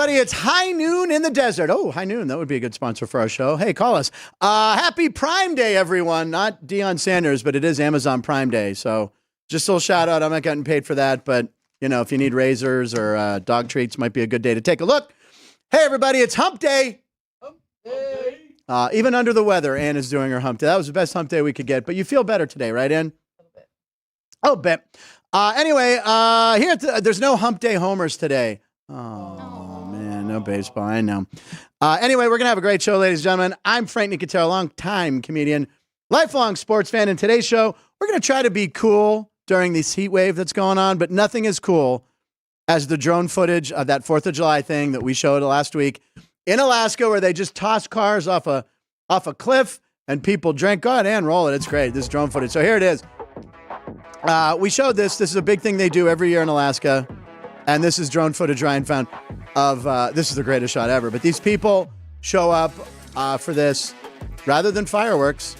everybody. It's High Noon in the Desert. Oh, High Noon. That would be a good sponsor for our show. Hey, call us. Happy Prime Day, everyone. Not Deion Sanders, but it is Amazon Prime Day. So just a little shout out. I'm not getting paid for that, but, you know, if you need razors or dog treats, might be a good day to take a look. Hey, everybody. It's Hump Day. Hump Day. Even under the weather, Ann is doing her Hump Day. That was the best Hump Day we could get, but you feel better today, right, Ann? A little bit. Anyway, there's no Hump Day homers today. Oh, man, no baseball. I know. Anyway, we're going to have a great show, ladies and gentlemen. I'm Frank Nicotero, long-time comedian, lifelong sports fan. In today's show, we're going to try to be cool during this heat wave that's going on, but nothing is cool as the drone footage of that 4th of July thing that we showed last week in Alaska, where they just toss cars off a cliff and people drink. Go ahead and roll it. It's great, this drone footage. So here it is. We showed this. This is a big thing they do every year in Alaska. And this is drone footage Ryan found of, this is the greatest shot ever. But these people show up for this rather than fireworks.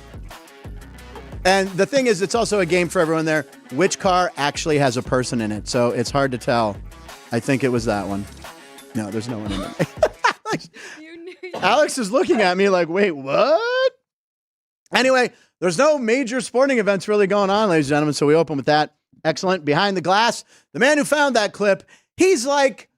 And the thing is, it's also a game for everyone there. Which car actually has a person in it? So it's hard to tell. I think it was that one. No, there's no one in it. Alex is looking at me like, wait, what? Anyway, there's no major sporting events really going on, ladies and gentlemen, so we open with that. Excellent. Behind the glass, the man who found that clip, he's like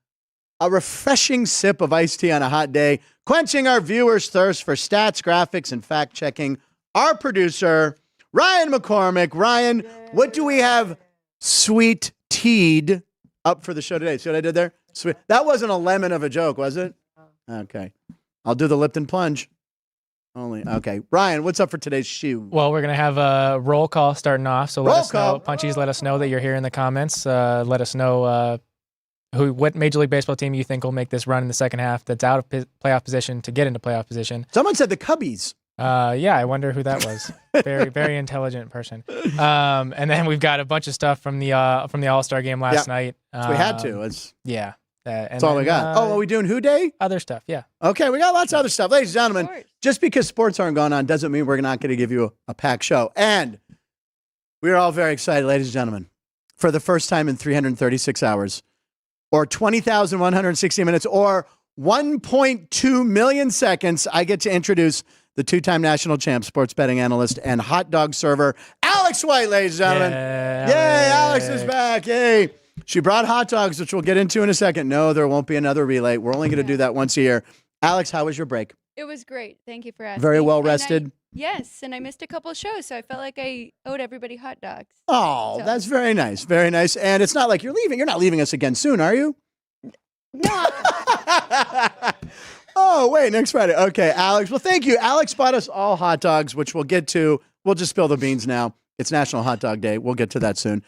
a refreshing sip of iced tea on a hot day, quenching our viewers' thirst for stats, graphics, and fact-checking. Our producer, Ryan McCormick. Ryan, what do we have sweet teed up for the show today? See what I did there? Sweet. That wasn't a lemon of a joke, was it? Okay. I'll do the Lipton plunge. Only. Okay. Ryan, what's up for today's shoe? Well, we're going to have a roll call starting off. So let us know. Punchies, let us know that you're here in the comments. Let us know what Major League Baseball team you think will make this run in the second half that's out of playoff position to get into playoff position. Someone said the Cubbies. Yeah, I wonder who that was. Very, very intelligent person. And then we've got a bunch of stuff from the All-Star Game last night. We had to. Yeah. That's all we got. Are we doing Who Day? Other stuff, yeah. Okay, we got lots of other stuff. Ladies and gentlemen, just because sports aren't going on doesn't mean we're not going to give you a packed show. And we are all very excited, ladies and gentlemen, for the first time in 336 hours, or 20,160 minutes, or 1.2 million seconds, I get to introduce the two-time national champ, sports betting analyst, and hot dog server, Alex White, ladies and gentlemen. Yay, Alex is back. Yay. She brought hot dogs, which we'll get into in a second. No, there won't be another relay. We're only going to do that once a year. Alex, how was your break? It was great. Thank you for asking. Very well rested? Yes, and I missed a couple of shows, so I felt like I owed everybody hot dogs. Oh, that's very nice. Very nice. And it's not like you're leaving. You're not leaving us again soon, are you? No. Oh, wait, next Friday. Okay, Alex. Well, thank you. Alex bought us all hot dogs, which we'll get to. We'll just spill the beans now. It's National Hot Dog Day. We'll get to that soon.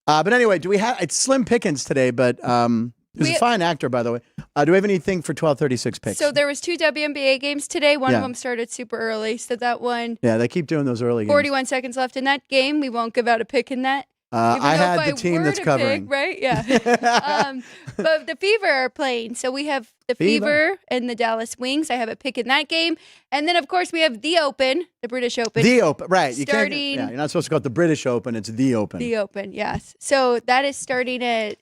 But anyway, it's Slim Pickens today, but he's a fine actor, by the way. Do we have anything for 1236 picks? So there was 2 WNBA games today. One of them started super early, so that one. Yeah, they keep doing those early games. 41 seconds left in that game. We won't give out a pick in that. I had the team that's covering. Pick, right? Yeah. But the Fever are playing. So we have the Fever and the Dallas Wings. I have a pick in that game. And then, of course, we have the Open, the British Open. The Open, right. Starting, you're not supposed to call it the British Open. It's the Open. The Open, yes. So that is starting at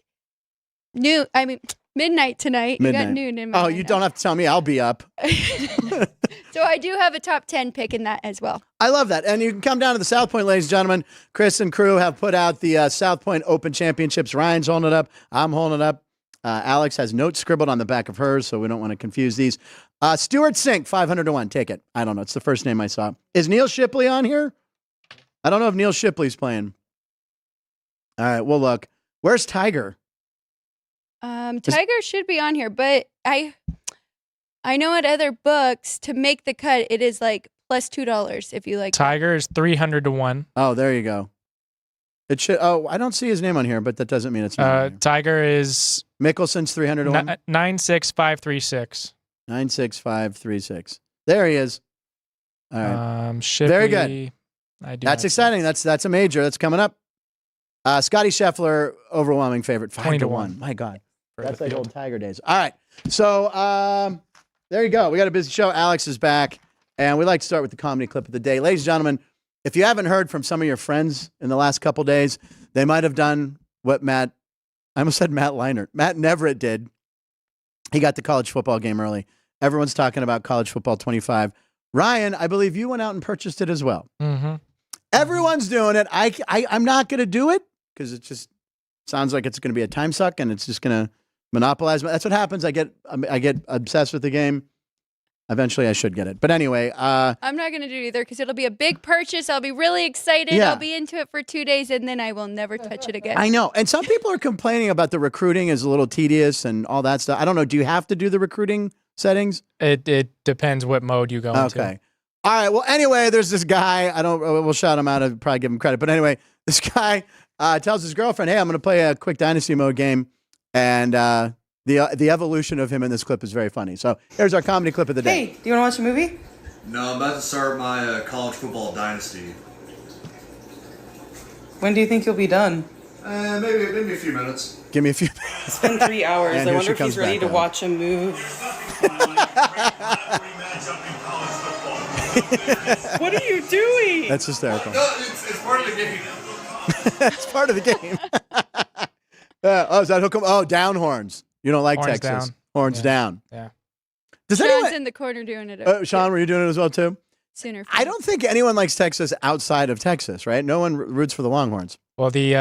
midnight tonight. Midnight. You got noon in my you don't have to tell me. I'll be up. So I do have a top 10 pick in that as well. I love that. And you can come down to the South Point, ladies and gentlemen. Chris and crew have put out the South Point Open Championships. Ryan's holding it up. I'm holding it up. Alex has notes scribbled on the back of hers, so we don't want to confuse these. Stuart Sink, 500-1. Take it. I don't know. It's the first name I saw. Is Neil Shipley on here? I don't know if Neil Shipley's playing. All right, we'll look. Where's Tiger? Tiger should be on here, but I know at other books to make the cut, it is like plus $2 if you like. Tiger is 300-1. Oh, there you go. It should. Oh, I don't see his name on here, but that doesn't mean it's not. Tiger is Mickelson's 300-1. 96536. 96536. There he is. All right. Shipley, very good. That's exciting. That's a major. That's coming up. Scotty Scheffler, overwhelming favorite, 5-1. My God, that's like old Tiger days. All right, so there you go. We got a busy show. Alex is back, and we'd like to start with the comedy clip of the day, ladies and gentlemen. If you haven't heard from some of your friends in the last couple days, they might have done what Matt Leinart, Matt Neverett did He got the college football game early. Everyone's talking about college football 25. Ryan, I believe you went out and purchased it as well. Mm-hmm. Everyone's doing it. I'm not going to do it because it just sounds like it's going to be a time suck and it's just going to monopolize. That's what happens. I get obsessed with the game. Eventually, I should get it. But anyway. I'm not going to do it either because it'll be a big purchase. I'll be really excited. Yeah. I'll be into it for 2 days, and then I will never touch it again. I know. And some people are complaining about the recruiting is a little tedious and all that stuff. I don't know. Do you have to do the recruiting settings? It depends what mode you go into. Okay. All right. Well, anyway, there's this guy. We'll shout him out. I'll probably give him credit. But anyway, this guy tells his girlfriend, hey, I'm going to play a quick Dynasty mode game. And the evolution of him in this clip is very funny. So here's our comedy clip of the day. Hey, do you want to watch a movie? No, I'm about to start my college football dynasty. When do you think you'll be done? Maybe a few minutes. Give me a few. It's been 3 hours. And I here wonder she if he's comes ready back to on. watch a move. What are you doing? That's hysterical. No, it's part of the game. That's part of the game. Is that hook 'em? Oh, down horns. You don't like Horns Texas. down. Horns Yeah. down. Yeah. Does Sean's anyone? in the corner doing it. Sean, were you doing it as well too? Sooner. I don't think anyone likes Texas outside of Texas, right? No one roots for the Longhorns. Well, the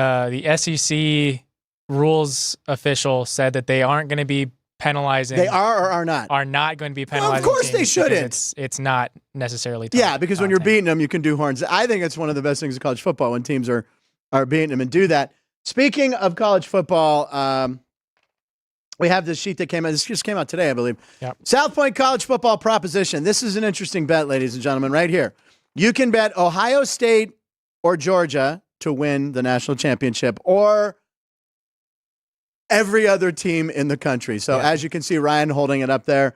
SEC rules official said that they aren't going to be penalizing. They are or are not? Are not going to be Well, of penalizing. course they teams shouldn't. because It's not necessarily. Yeah, because when you're content. beating them, you can do horns. I think it's one of the best things in college football when teams are beating them and do that. Speaking of college football, we have this sheet that came out. This just came out today, I believe. Yep. South Point College Football Proposition. This is an interesting bet, ladies and gentlemen, right here. You can bet Ohio State or Georgia to win the national championship or every other team in the country. So as you can see, Ryan holding it up there,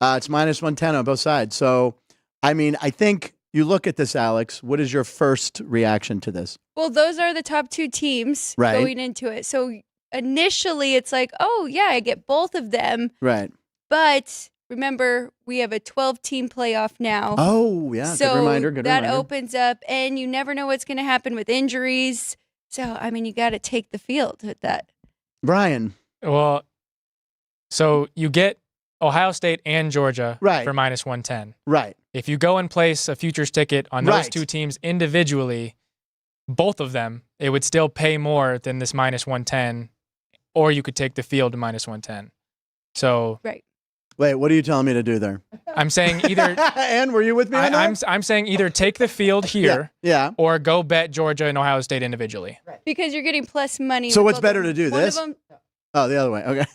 it's minus 110 on both sides. So, I mean, I think you look at this, Alex. What is your first reaction to this? Well, those are the top two teams Right. going into it. So initially, it's like, oh, yeah, I get both of them. Right. But remember, we have a 12-team playoff now. Oh, yeah. So good reminder. Good that reminder. opens up, and you never know what's going to happen with injuries. So, I mean, you got to take the field with that. Brian. Well, so you get Ohio State and Georgia Right. for minus 110. Right. If you go and place a futures ticket on those Right. two teams individually, both of them, it would still pay more than this minus 110, or you could take the field to minus 110. So Right. Wait, what are you telling me to do there? I'm saying either Ann, were you with me on that? I'm saying either take the field here Yeah. or go bet Georgia and Ohio State individually. Because you're getting plus money. So with what's both better of them. to do, One of this? them- Oh, the other way. Okay.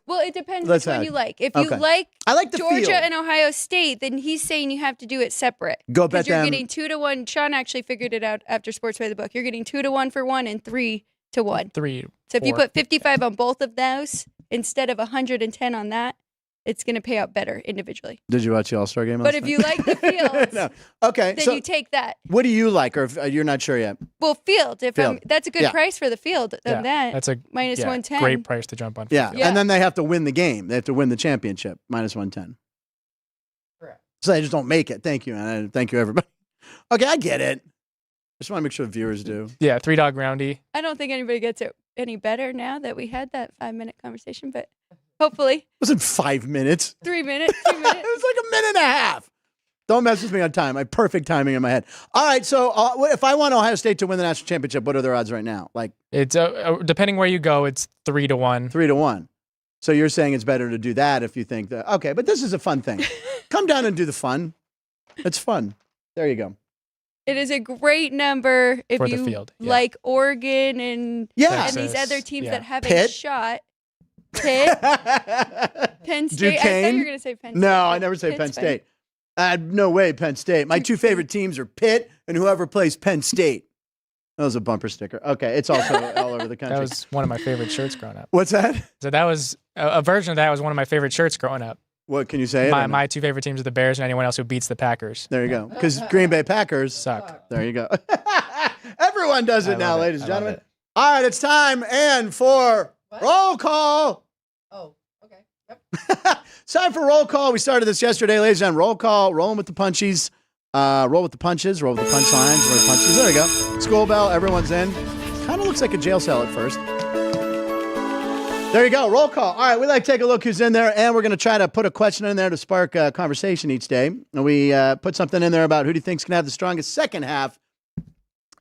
well, it depends Let's which one have- you like. If okay. you like I like the Georgia field. and Ohio State, then he's saying you have to do it separate. Go bet Because you're them. getting 2-1. Sean actually figured it out after Sports by the Book. You're getting 2-1 for one and 3-1. 3. So if you 4. put 55 on both of those instead of 110 on that, it's going to pay out better individually. Did you watch the All-Star game? But last if night? you like the field, No. Okay. then So you take that. what do you like, or if, you're not sure yet? Well, field. Field. That's a good Yeah. price for the field. Of Yeah, that that's a minus 110. great price to jump on. Yeah. Yeah. And then they have to win the game. They have to win the championship. Minus 110. Correct. So they just don't make it. Thank you, and thank you, everybody. Okay, I get it. Just want to make sure the viewers do. Yeah, 3-dog roundy. I don't think anybody gets it any better now that we had that 5-minute conversation, but hopefully It wasn't 5 minutes. 3 minutes, 2 It minutes. was like a minute and a half. Don't mess with me on time. I have perfect timing in my head. All right, so if I want Ohio State to win the national championship, what are their odds right now? Like It's depending where you go, it's 3-1. 3-1. So you're saying it's better to do that if you think that. Okay, but this is a fun thing. Come down and do the fun. It's fun. There you go. It is a great number if For the you field, yeah. like Oregon and Yeah. and these Texas, other teams yeah. that have a Pitt. shot. Pitt, Penn State. I thought Duquesne? you were going to say Penn State. No, I never say Pitt's Penn fine. State. No way, Penn State. My two favorite teams are Pitt and whoever plays Penn State. That was a bumper sticker. Okay, it's also all over the country. That was one of my favorite shirts growing up. What's that? So that was a version of that was one of my favorite shirts growing up. What can you say? My two favorite teams are the Bears and anyone else who beats the Packers. There you go. Because Green Bay Packers Suck. There you go. Everyone does it I now, love it. ladies and I love gentlemen. it. All right, it's time and for roll call. Oh, okay. Yep. It's time for roll call. We started this yesterday, ladies and gentlemen. Roll call, rolling with the punchies. Roll with the punches, roll with the punchlines, roll with the punches. There we go. School bell, everyone's in. Kind of looks like a jail cell at first. There you go. Roll call. All right, we like to take a look who's in there, and we're going to try to put a question in there to spark a conversation each day. And we put something in there about who do you think's going to have the strongest second half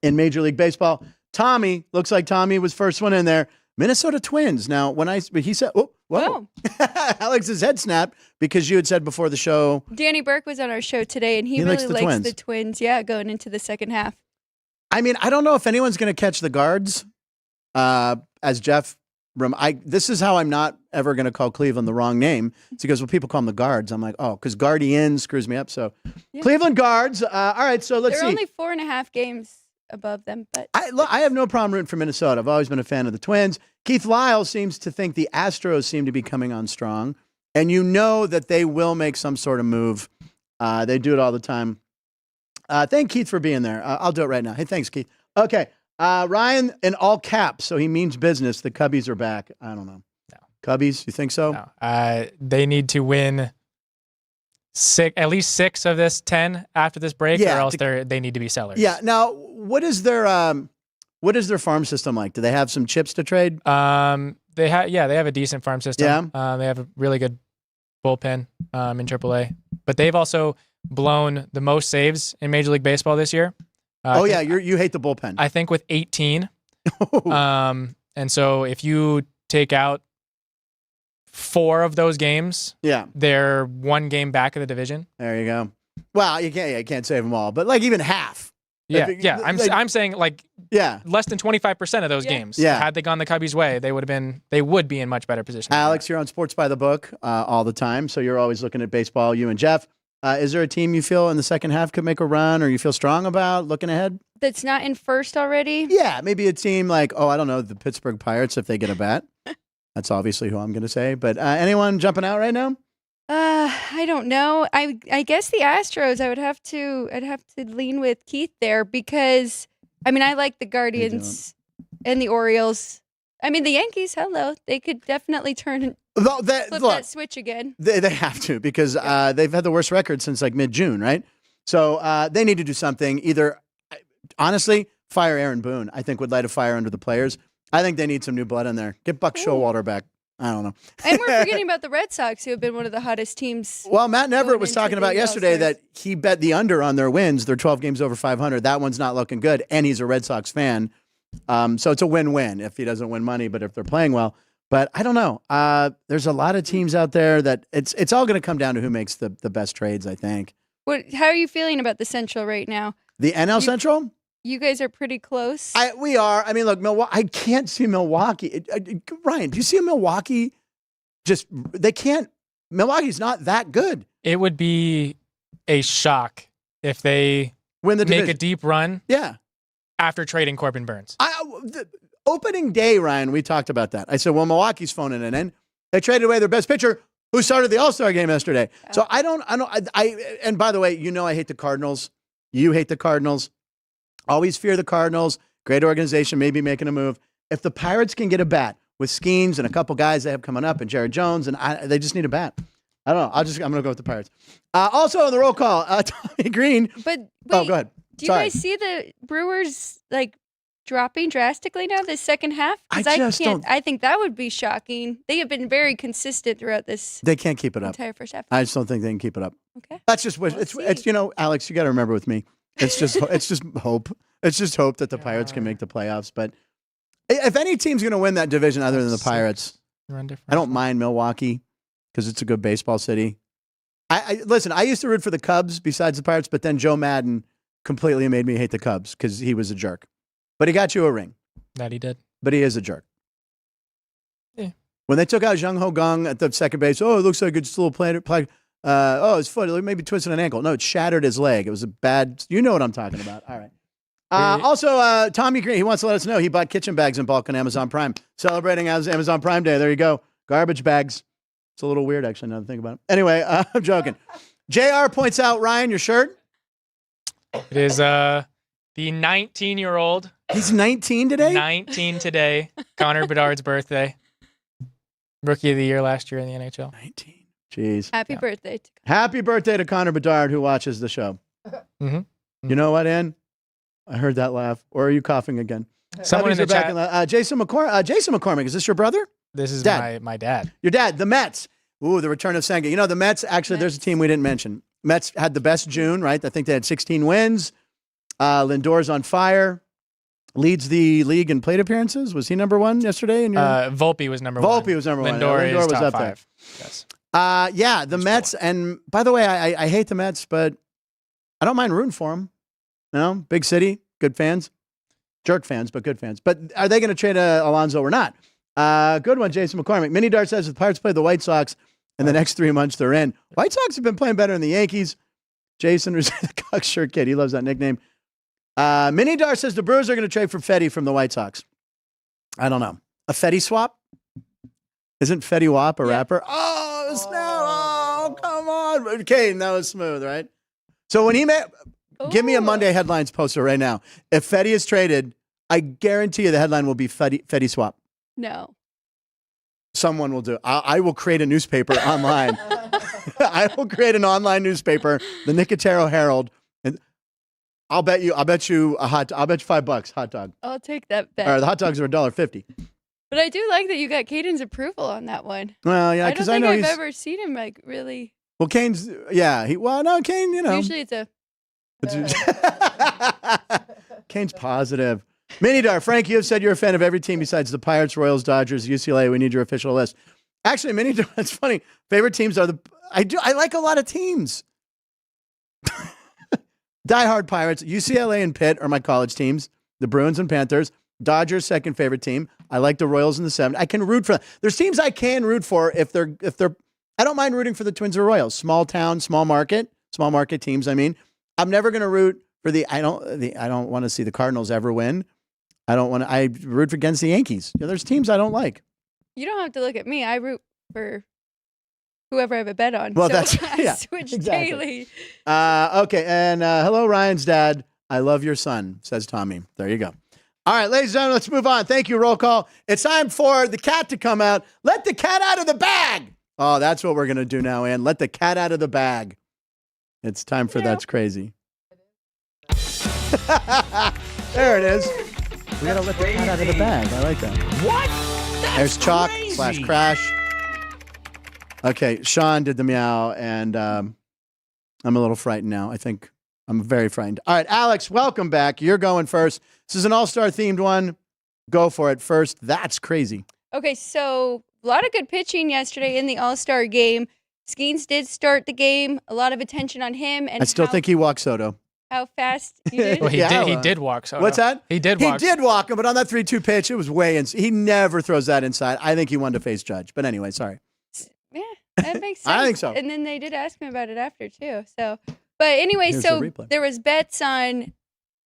in Major League Baseball. Tommy, looks like Tommy was first one in there. Minnesota Twins. Now, he said, oh, whoa. Alex's head snapped because you had said before the show. Danny Burke was on our show today, and he really likes the Twins. Yeah, going into the second half. I mean, I don't know if anyone's going to catch the guards, as Jeff. This is how I'm not ever going to call Cleveland the wrong name. It's because when people call them the guards, I'm like, oh, because Guardian screws me up. So Cleveland guards. All right, so let's see. They're only 4.5 games above them, but I have no problem rooting for Minnesota. I've always been a fan of the Twins. Keith Lyle seems to think the Astros seem to be coming on strong, and you know that they will make some sort of move. They do it all the time. Thank Keith for being there. I'll do it right now. Hey, thanks, Keith. Okay. Ryan in all caps, so he means business. The Cubbies are back. I don't know. No. Cubbies, you think so? No. They need to win at least 6 of this 10 after this break, or else they need to be sellers. Yeah. Now, what is their farm system like? Do they have some chips to trade? They have a decent farm system. Yeah. They have a really good bullpen in AAA, but they've also blown the most saves in Major League Baseball this year. You hate the bullpen. I think with 18. And so if you take out 4 of those games, they're 1 game back of the division. There you go. Well, you can't save them all, but like even half. I'm saying less than 25% of those games. Yeah. Had they gone the Cubbies' way, they would be in much better position. Alex, you're on Sports by the Book all the time, so you're always looking at baseball. You and Jeff. Is there a team you feel in the second half could make a run, or you feel strong about looking ahead? That's not in first already? Yeah, maybe a team like, I don't know, the Pittsburgh Pirates if they get a bat. That's obviously who I'm going to say. But anyone jumping out right now? I don't know. I guess the Astros. I'd have to lean with Keith there because I like the Guardians and the Orioles. The Yankees. Hello, they could definitely flip that switch again. They have to because they've had the worst record since like mid-June, right? So they need to do something. Either, honestly, fire Aaron Boone. I think would light a fire under the players. I think they need some new blood in there. Get Buck Showalter back. I don't know. And we're forgetting about the Red Sox, who have been one of the hottest teams. Well, Matt Everett was talking about yesterday that he bet the under on their wins. They're 12 games over 500. That one's not looking good, and he's a Red Sox fan. So it's a win-win if he doesn't win money, but if they're playing well. But I don't know. There's a lot of teams out there that it's all going to come down to who makes the best trades, I think. How are you feeling about the Central right now? The NL Central? You guys are pretty close. We are. Look, Milwaukee. I can't see Milwaukee. Ryan, do you see Milwaukee? They can't. Milwaukee's not that good. It would be a shock if they win the division. Make a deep run. Yeah. After trading Corbin Burns. The opening day, Ryan, we talked about that. I said, well, Milwaukee's phoning it in. They traded away their best pitcher who started the All-Star game yesterday. Oh. So and by the way, I hate the Cardinals. You hate the Cardinals. Always fear the Cardinals. Great organization, maybe making a move. If the Pirates can get a bat with Skeens and a couple guys they have coming up and Jared Jones, and they just need a bat. I don't know. I'm going to go with the Pirates. Also on the roll call, Tommy Green. But wait, go ahead. Do you guys see the Brewers dropping drastically now this second half? I think that would be shocking. They have been very consistent throughout this. They can't keep it up. Entire first half. I just don't think they can keep it up. Okay. That's just it's Alex, you got to remember with me. It's just hope. It's just hope that the Pirates can make the playoffs. But if any team's going to win that division other than the Pirates, I don't mind Milwaukee because it's a good baseball city. Listen, I used to root for the Cubs besides the Pirates, but then Joe Madden completely made me hate the Cubs because he was a jerk. But he got you a ring. That he did. But he is a jerk. Yeah. When they took out Jung Ho Kang at the second base, it looks like it's still playing. His foot maybe twisted an ankle. No, it shattered his leg. It was a bad. You know what I'm talking about. All right. Also, Tommy Green, he wants to let us know he bought kitchen bags in bulk on Amazon Prime. Celebrating Amazon Prime Day. There you go. Garbage bags. It's a little weird, actually, now that I think about it. Anyway, I'm joking. JR points out, Ryan, your shirt. It is the 19-year-old. He's 19 today? 19 today. Connor Bedard's birthday. Rookie of the year last year in the NHL. 19. Jeez. Happy birthday. Happy birthday to Connor Bedard, who watches the show. Mm-hmm. You know what, Ann? I heard that laugh. Or are you coughing again? Someone in the chat. Jason McCormick. Is this your brother? This is Dad. my dad. Your dad, the Mets. Ooh, the return of Senga. You know, the Mets, actually, there's a team we didn't mention. Mets had the best June, right? I think they had 16 wins. Lindor's on fire. Leads the league in plate appearances. Was he number one yesterday? Volpe was number one. Volpe was number one. Lindor is was top up 5. there. Yes. Yeah, the Mets. And by the way, I hate the Mets, but I don't mind rooting for them. You know, big city, good fans. Jerk fans, but good fans. But are they going to trade Alonso or not? Good one, Jason McCormick. Mini Dart says if the Pirates play the White Sox in the next 3 months, they're in. White Sox have been playing better than the Yankees. Jason, the cockshirt kid, he loves that nickname. Mini Dart says the Brewers are going to trade for Fetty from the White Sox. I don't know. A Fetty swap? Isn't Fetty Wap a rapper? Oh, snap. Oh, come on. Okay, that was smooth, right? So when he met, give me a Monday headlines poster right now. If Fetty is traded, I guarantee you the headline will be Fetty swap. No. Someone will do it. I will create a newspaper online. I will create an online newspaper, the Nicotero Herald, and I'll bet you I'll bet you $5 hot dog. I'll take that bet. All right, the hot dogs are $1.50. But I do like that you got Caden's approval on that one. Well, yeah, I don't because think I know I've he's ever seen him like really. well. Kane's Kane. You know, Usually it's a. Kane's positive. Minidar, Frank, you have said you're a fan of every team besides the Pirates, Royals, Dodgers, UCLA. We need your official list. Actually, Minidar, it's funny. Favorite teams are I like a lot of teams. Diehard Pirates, UCLA and Pitt are my college teams. The Bruins and Panthers. Dodgers, second favorite team. I like the Royals in the 7th. I can root for them. There's teams I can root for if they're. I don't mind rooting for the Twins or Royals. Small town, small market teams. I mean, I'm never going to root for I don't want to see the Cardinals ever win. I root against the Yankees. You know, there's teams I don't like. You don't have to look at me. I root for whoever I have a bet on. Well, so that's I switch daily. Okay, and hello, Ryan's dad. I love your son, says Tommy. There you go. All right, ladies and gentlemen, let's move on. Thank you, roll call. It's time for the cat to come out. Let the cat out of the bag. Oh, that's what we're going to do now, Ann. Let the cat out of the bag. It's time for That's Crazy. There it is. We got to let the cat out of the bag. I like that. What? There's Chalk / Crash. Okay, Sean did the meow, and I'm a little frightened now. I think I'm very frightened. All right, Alex, welcome back. You're going first. This is an all-star themed one. Go for it first. That's crazy. Okay, so a lot of good pitching yesterday in the All-Star game. Skeens did start the game. A lot of attention on him. And I still think he walked Soto. How fast you did? Well, he Yeah, did walk. So What's that? He did walk. He did walk him, but on that 3-2 pitch, it was way in. He never throws that inside. I think he wanted to face Judge. But anyway, sorry. Yeah, that makes sense. I think so. And then they did ask me about it after, too. So, but anyway, Here's so the replay. there was bets on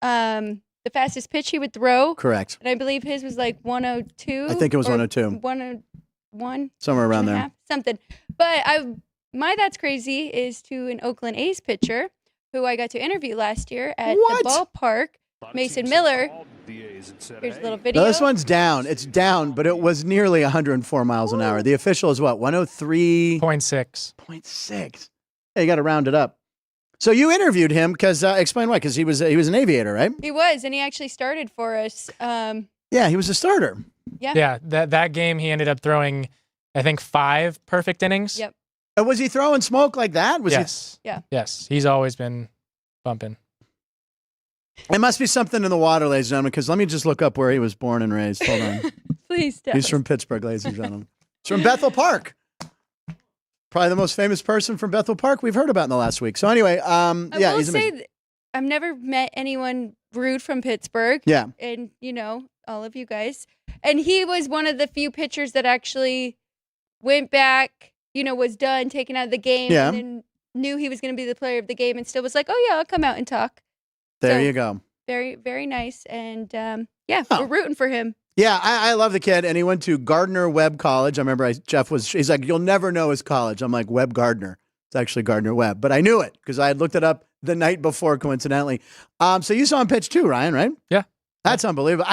the fastest pitch he would throw. Correct. And I believe his was like 102. I think it was or 102. 101. Somewhere around and a there. half, something. But my That's Crazy is to an Oakland A's pitcher who I got to interview last year at What? the ballpark, Mason Miller. Here's a little video. No, this one's down. It's down, but it was nearly 104 miles an hour. The official is what? 103.6. 0.6. Hey, you got to round it up. So you interviewed him because explain why? Because he was an aviator, right? He was, and he actually started for us. Yeah, he was a starter. Yeah, that game he ended up throwing, I think, 5 perfect innings. Yep. And was he throwing smoke like that? Was Yes. Yeah. Yes. He's always been bumping. It must be something in the water, ladies and gentlemen, because let me just look up where he was born and raised. Hold on. Please tell He's us. from Pittsburgh, ladies and gentlemen. He's from Bethel Park. Probably the most famous person from Bethel Park we've heard about in the last week. So anyway, I yeah, will he's say amazing. I've never met anyone rude from Pittsburgh. Yeah. And, all of you guys. And he was one of the few pitchers that actually went back, was done, taken out of the game, Yeah. and then knew he was going to be the player of the game and still was like, oh, yeah, I'll come out and talk. There So, you go. Very, very nice. And, Oh. we're rooting for him. Yeah, I love the kid, and he went to Gardner Webb College. I remember he's like, you'll never know his college. I'm like, Webb Gardner. It's actually Gardner Webb. But I knew it because I had looked it up the night before, coincidentally. So you saw him pitch too, Ryan, right? Yeah. That's unbelievable.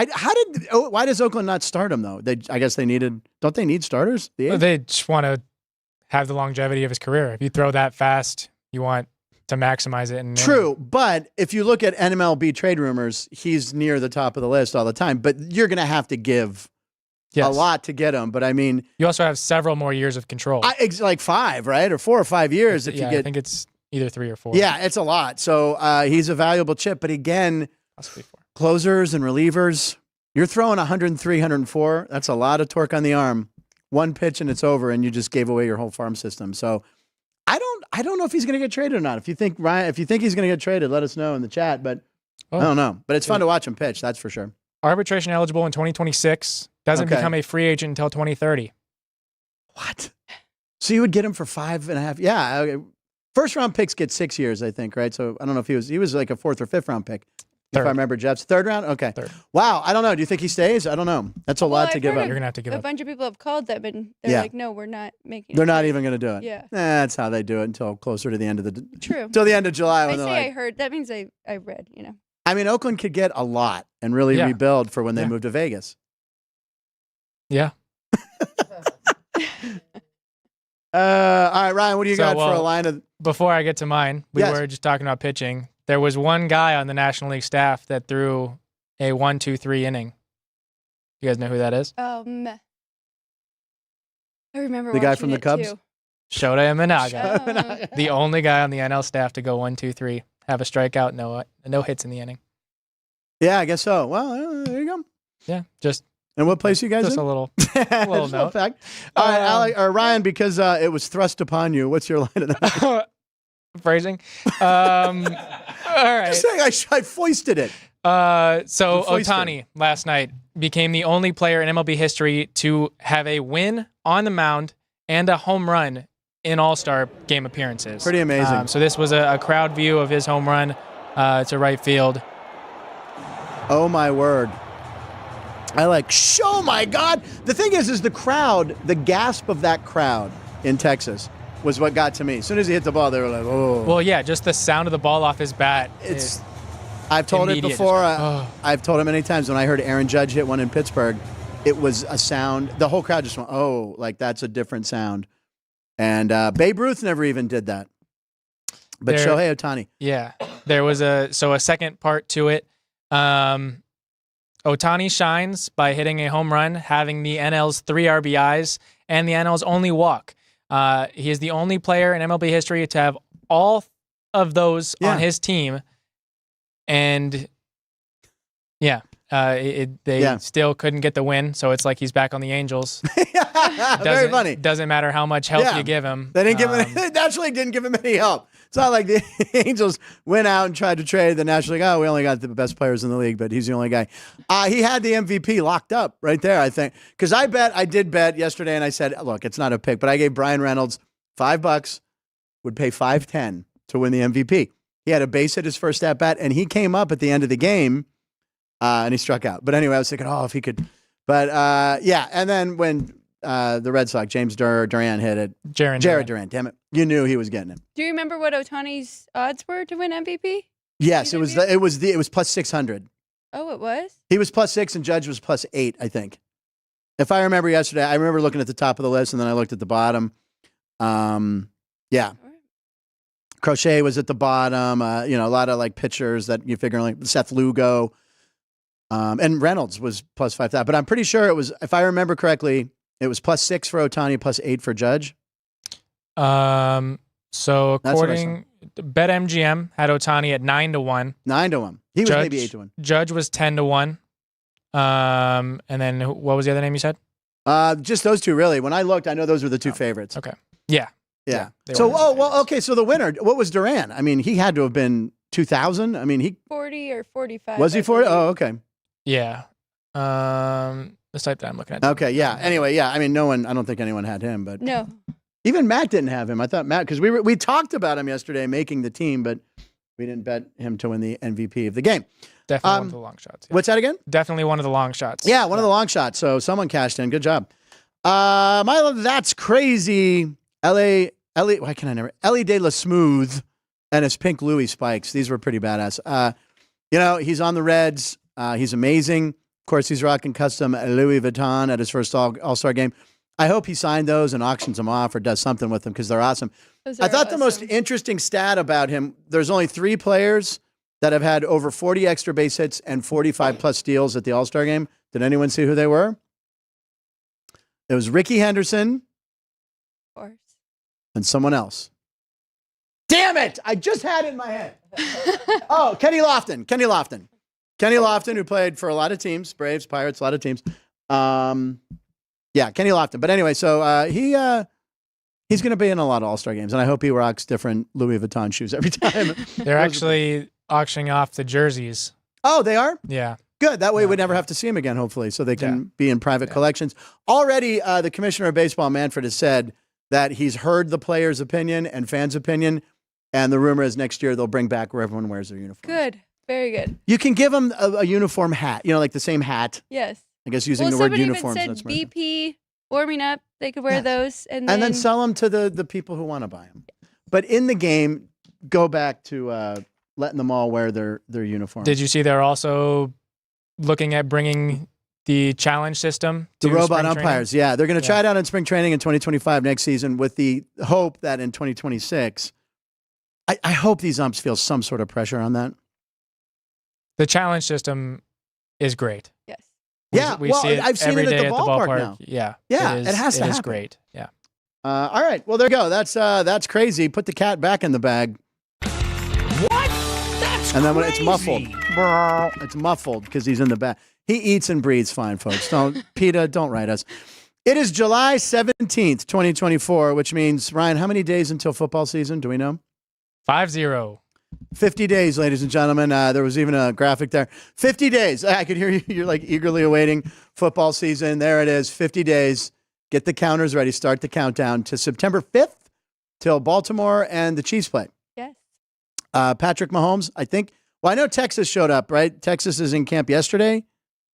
Why does Oakland not start him, though? I guess don't they need starters? Well, they just want to have the longevity of his career. If you throw that fast, you want to maximize it. And True, but if you look at MLB trade rumors, he's near the top of the list all the time. But you're going to have to give Yes. a lot to get him. But I mean, You also have several more years of control. it's like 5, right? Or 4 or 5 years if you I get. think it's either 3 or 4. Yeah, it's a lot. So he's a valuable chip. But again, Possibly 4. closers and relievers, you're throwing 103, 104. That's a lot of torque on the arm. One pitch and it's over, and you just gave away your whole farm system. So I don't know if he's going to get traded or not. If you think he's going to get traded, let us know in the chat. But I don't know. But it's fun to watch him pitch. That's for sure. Arbitration eligible in 2026. Doesn't become a free agent until 2030. What? So you would get him for 5.5? Yeah. Okay. First round picks get 6 years, I think, right? So I don't know if he was like a 4th or 5th round pick. Third. If I remember Jeff's 3rd round? Okay. 3rd. Wow. I don't know. Do you think he stays? I don't know. That's a lot to I've give heard up. You're going to have to give A up. bunch of people have called them and they're like, no, we're not making. They're not even going to do it. Yeah. That's how they do it until closer to the end of True. till the end of July. I When say they're like, I heard. That means I read. I mean, Oakland could get a lot and really rebuild for when they move to Vegas. Yeah. All right, Ryan, what do you got for a well, line of? Before I get to mine, we Yes. were just talking about pitching. There was one guy on the National League staff that threw a 1-2-3 inning. You guys know who that is? I remember The guy watching from the it, Cubs? too. Shota Imanaga. Oh. The only guy on the NL staff to go 1-2-3, have a strikeout, no hits in the inning. Yeah, I guess so. Well, there you go. Yeah, just And what place you guys just in? a little Just a little note. fact. All right, Alec, or Ryan, because it was thrust upon you. What's your line of that? phrasing. All right. Just saying, I foisted it. So The foister. Ohtani last night became the only player in MLB history to have a win on the mound and a home run in All-Star Game appearances. Pretty amazing. So this was a crowd view of his home run to right field. Oh my word. Oh my God. The thing is the crowd, the gasp of that crowd in Texas was what got to me. As soon as he hit the ball, they were like, oh. Well, yeah, just the sound of the ball off his bat. I've told it immediate. before. Oh. I've told it many times. When I heard Aaron Judge hit one in Pittsburgh, it was a sound. The whole crowd just went, oh, like that's a different sound. And Babe Ruth never even did that. But Shohei Ohtani. Yeah, there was a second part to it. Ohtani shines by hitting a home run, having the NL's 3 RBIs and the NL's only walk. He is the only player in MLB history to have all of those on his team. And they still couldn't get the win, so it's like he's back on the Angels. Very funny. Doesn't matter how much help you give him. They didn't give him. They naturally didn't give him any help. It's not like the Angels went out and tried to trade the National League. Oh, we only got the best players in the league, but he's the only guy. He had the MVP locked up right there, I think. Because I did bet yesterday, and I said, look, it's not a pick, but I gave Brian Reynolds $5, would pay $5.10 to win the MVP. He had a base hit his first at bat, and he came up at the end of the game, and he struck out. But anyway, I was thinking, if he could. But and then when the Red Sox, James Durant hit it. Jared Durant, damn it. You knew he was getting it. Do you remember what Ohtani's odds were to win MVP? Yes, it was plus 600. Oh, it was? He was plus 6 and Judge was plus 8, I think. If I remember yesterday, I remember looking at the top of the list and then I looked at the bottom. Crochet was at the bottom. A lot of like pitchers that you figure like Seth Lugo. And Reynolds was plus 5,000. But I'm pretty sure it was, if I remember correctly, it was plus 6 for Ohtani, plus 8 for Judge. So according BetMGM had Ohtani at 9-1. 9-1. He was maybe 8-1. Judge was 10-1. And then what was the other name you said? Just those two, really. When I looked, I know those were the two favorites. Okay. Yeah. So, okay. So the winner, what was Durant? I mean, he had to have been 2,000. I mean, he 40 or 45. was he 40? Oh, okay. Yeah. The site that I'm looking at. Okay. Yeah. Anyway, yeah. I mean, I don't think anyone had him, but no. Even Matt didn't have him. I thought Matt, because we talked about him yesterday making the team, but we didn't bet him to win the MVP of the game. Definitely one of the long shots. Yeah. What's that again? Definitely one of the long shots. Yeah, one of the long shots. So someone cashed in. Good job. That's crazy. Ellie De La Smooth and his pink Louis spikes. These were pretty badass. He's on the Reds. He's amazing. Of course, he's rocking custom Louis Vuitton at his first All-Star game. I hope he signed those and auctions them off or does something with them because they're awesome. I thought the most interesting stat about him, there's only 3 players that have had over 40 extra base hits and 45 plus steals at the All-Star game. Did anyone see who they were? It was Ricky Henderson Of course. and someone else. Damn it! I just had it in my head. Oh, Kenny Lofton. Kenny Lofton, who played for a lot of teams, Braves, Pirates, a lot of teams. Yeah, Kenny Lofton. But anyway, so he's going to be in a lot of All-Star games, and I hope he rocks different Louis Vuitton shoes every time. They're actually auctioning off the jerseys. Oh, they are? Yeah. Good. That way we'd never have to see him again, hopefully, so they can be in private collections. Already, the commissioner of baseball, Manfred, has said that he's heard the players' opinion and fans' opinion, and the rumor is next year they'll bring back where everyone wears their uniform. Good. Very good. You can give them a uniform hat, like the same hat. Yes. I guess using the word uniform. Somebody even said BP warming up. They could wear those. And then sell them to the people who want to buy them. But in the game, go back to letting them all wear their uniform. Did you see they're also looking at bringing the challenge system to the robot spring umpires? training? Yeah, they're going to try it out in spring training in 2025 next season with the hope that in 2026, I hope these umps feel some sort of pressure on that. The challenge system is great. Yes. We see it I've seen every it day at the ballpark now. Yeah. Yeah, it it has to It is happen. great. Yeah. All right, well, there you go. That's crazy. Put the cat back in the bag. What? That's And then when crazy. it's muffled, it's muffled because he's in the back. He eats and breathes fine, folks. PETA, don't write us. It is July 17th, 2024, which means, Ryan, how many days until football season? Do we know? 5-0. 50 days, ladies and gentlemen. There was even a graphic there. 50 days. I could hear you. You're like eagerly awaiting football season. There it is. 50 days. Get the counters ready. Start the countdown to September 5th till Baltimore and the Chiefs play. Yes. Patrick Mahomes, I think. Well, I know Texas showed up, right? Texas is in camp yesterday.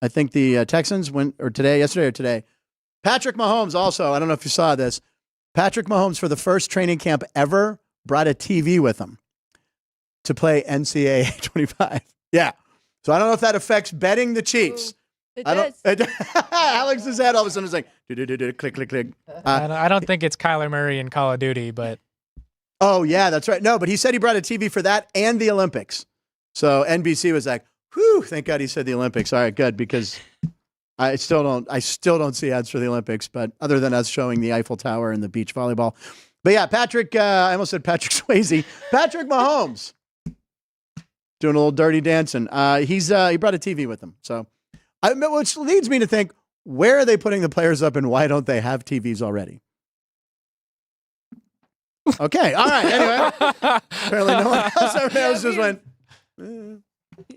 I think the Texans went, yesterday or today. Patrick Mahomes also, I don't know if you saw this. Patrick Mahomes, for the first training camp ever, brought a TV with him to play NCAA 25. Yeah. So I don't know if that affects betting the Chiefs. It I does. don't. Alex's head all of a sudden is like, click, click, click. I don't think it's Kyler Murray in Call of Duty, but Oh, yeah, that's right. No, but he said he brought a TV for that and the Olympics. So NBC was like, whew, thank God he said the Olympics. All right, good, because I still don't see ads for the Olympics, but other than us showing the Eiffel Tower and the beach volleyball. But yeah, Patrick, I almost said Patrick Swayze. Patrick Mahomes doing a little dirty dancing. He brought a TV with him. So, which leads me to think, where are they putting the players up and why don't they have TVs already? Okay, all right, anyway. Apparently no one else, everyone else just went,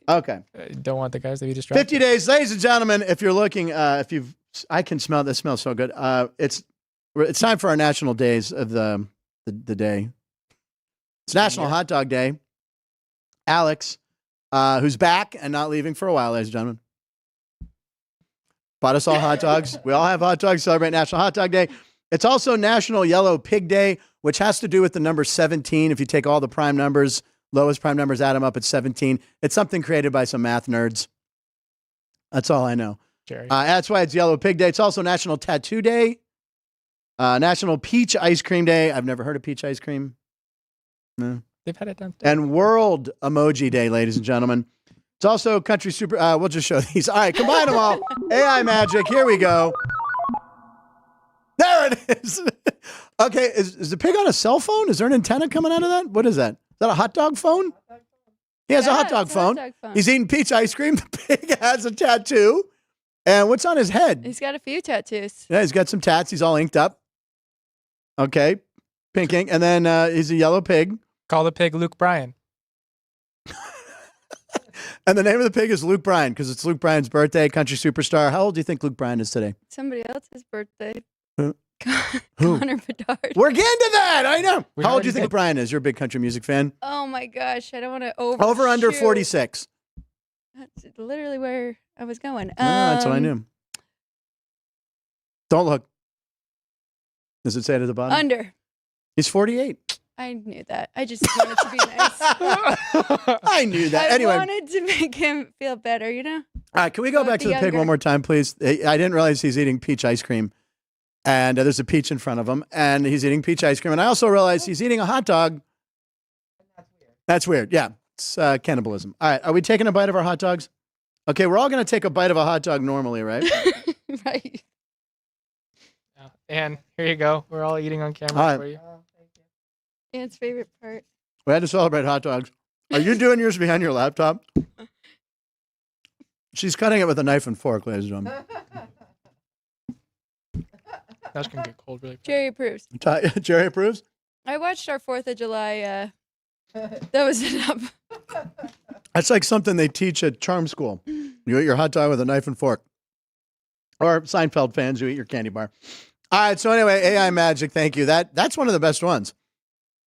okay. don't want the guys to be distracted. 50 days, ladies and gentlemen, if you're looking, I can smell, this smells so good. It's time for our national days of the day. It's National Hot Dog Day. Alex, who's back and not leaving for a while, ladies and gentlemen, bought us all hot dogs. We all have hot dogs, celebrate National Hot Dog Day. It's also National Yellow Pig Day, which has to do with the number 17. If you take all the prime numbers, lowest prime numbers, add them up, it's 17. It's something created by some math nerds. That's all I know. Jerry. That's why it's Yellow Pig Day. It's also National Tattoo Day, National Peach Ice Cream Day. I've never heard of peach ice cream. No. They've had it done. And World Emoji Day, ladies and gentlemen. It's also Country Super. We'll just show these. All right, combine them all. AI magic. Here we go. There it is. Okay, is the pig on a cell phone? Is there an antenna coming out of that? What is that? Is that a hot dog phone? He has a hot dog it's a phone. He's eating peach ice cream. The pig has a tattoo. And what's on his head? He's got a few tattoos. Yeah, he's got some tats. He's all inked up. Okay, pink ink. And then he's a yellow pig. Call the pig Luke Bryan. And the name of the pig is Luke Bryan because it's Luke Bryan's birthday, country superstar. How old do you think Luke Bryan is today? Somebody else's birthday. Who? Connor Bedard. We're getting to that. I know. We How old already do you think did. Bryan is? You're a big country music fan. Oh my gosh, I don't want to Over under 46. That's literally where I was going. That's what I knew. Don't look. Does it say it at the bottom? Under. He's 48. I knew that. I just wanted to be nice. I knew that. I Anyway, wanted to make him feel better, you know? all right, can we go Go back with to the the pig younger. one more time, please? I didn't realize he's eating peach ice cream. And there's a peach in front of him, and he's eating peach ice cream. And I also realized he's eating a hot dog. That's weird. Yeah, it's cannibalism. All right, are we taking a bite of our hot dogs? Okay, we're all going to take a bite of a hot dog normally, right? Right. And here you go. We're all eating on camera All right. for you. Dan's favorite part. We had to celebrate hot dogs. Are you doing yours behind your laptop? She's cutting it with a knife and fork, ladies and gentlemen. That's going to get cold really fast. Jerry approves. Jerry approves? I watched our 4th of July. That was enough. That's like something they teach at charm school. You eat your hot dog with a knife and fork. Or Seinfeld fans, you eat your candy bar. All right, so anyway, AI Magic, thank you. That's one of the best ones.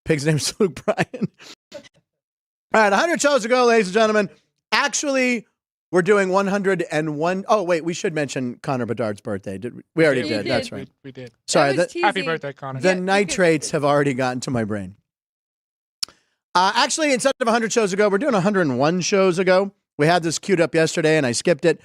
Pig's name's Luke Bryan. All right, 100 shows ago, ladies and gentlemen. Actually, we're doing 101. Oh, wait, we should mention Connor Bedard's birthday. We already We did. did. That's right. We did. Sorry, That was the Happy teasing. birthday, Connor. the Yeah, you nitrates have already gotten to my brain. Actually, instead of 100 shows ago, we're doing 101 shows ago. We had this queued up yesterday, and I skipped it.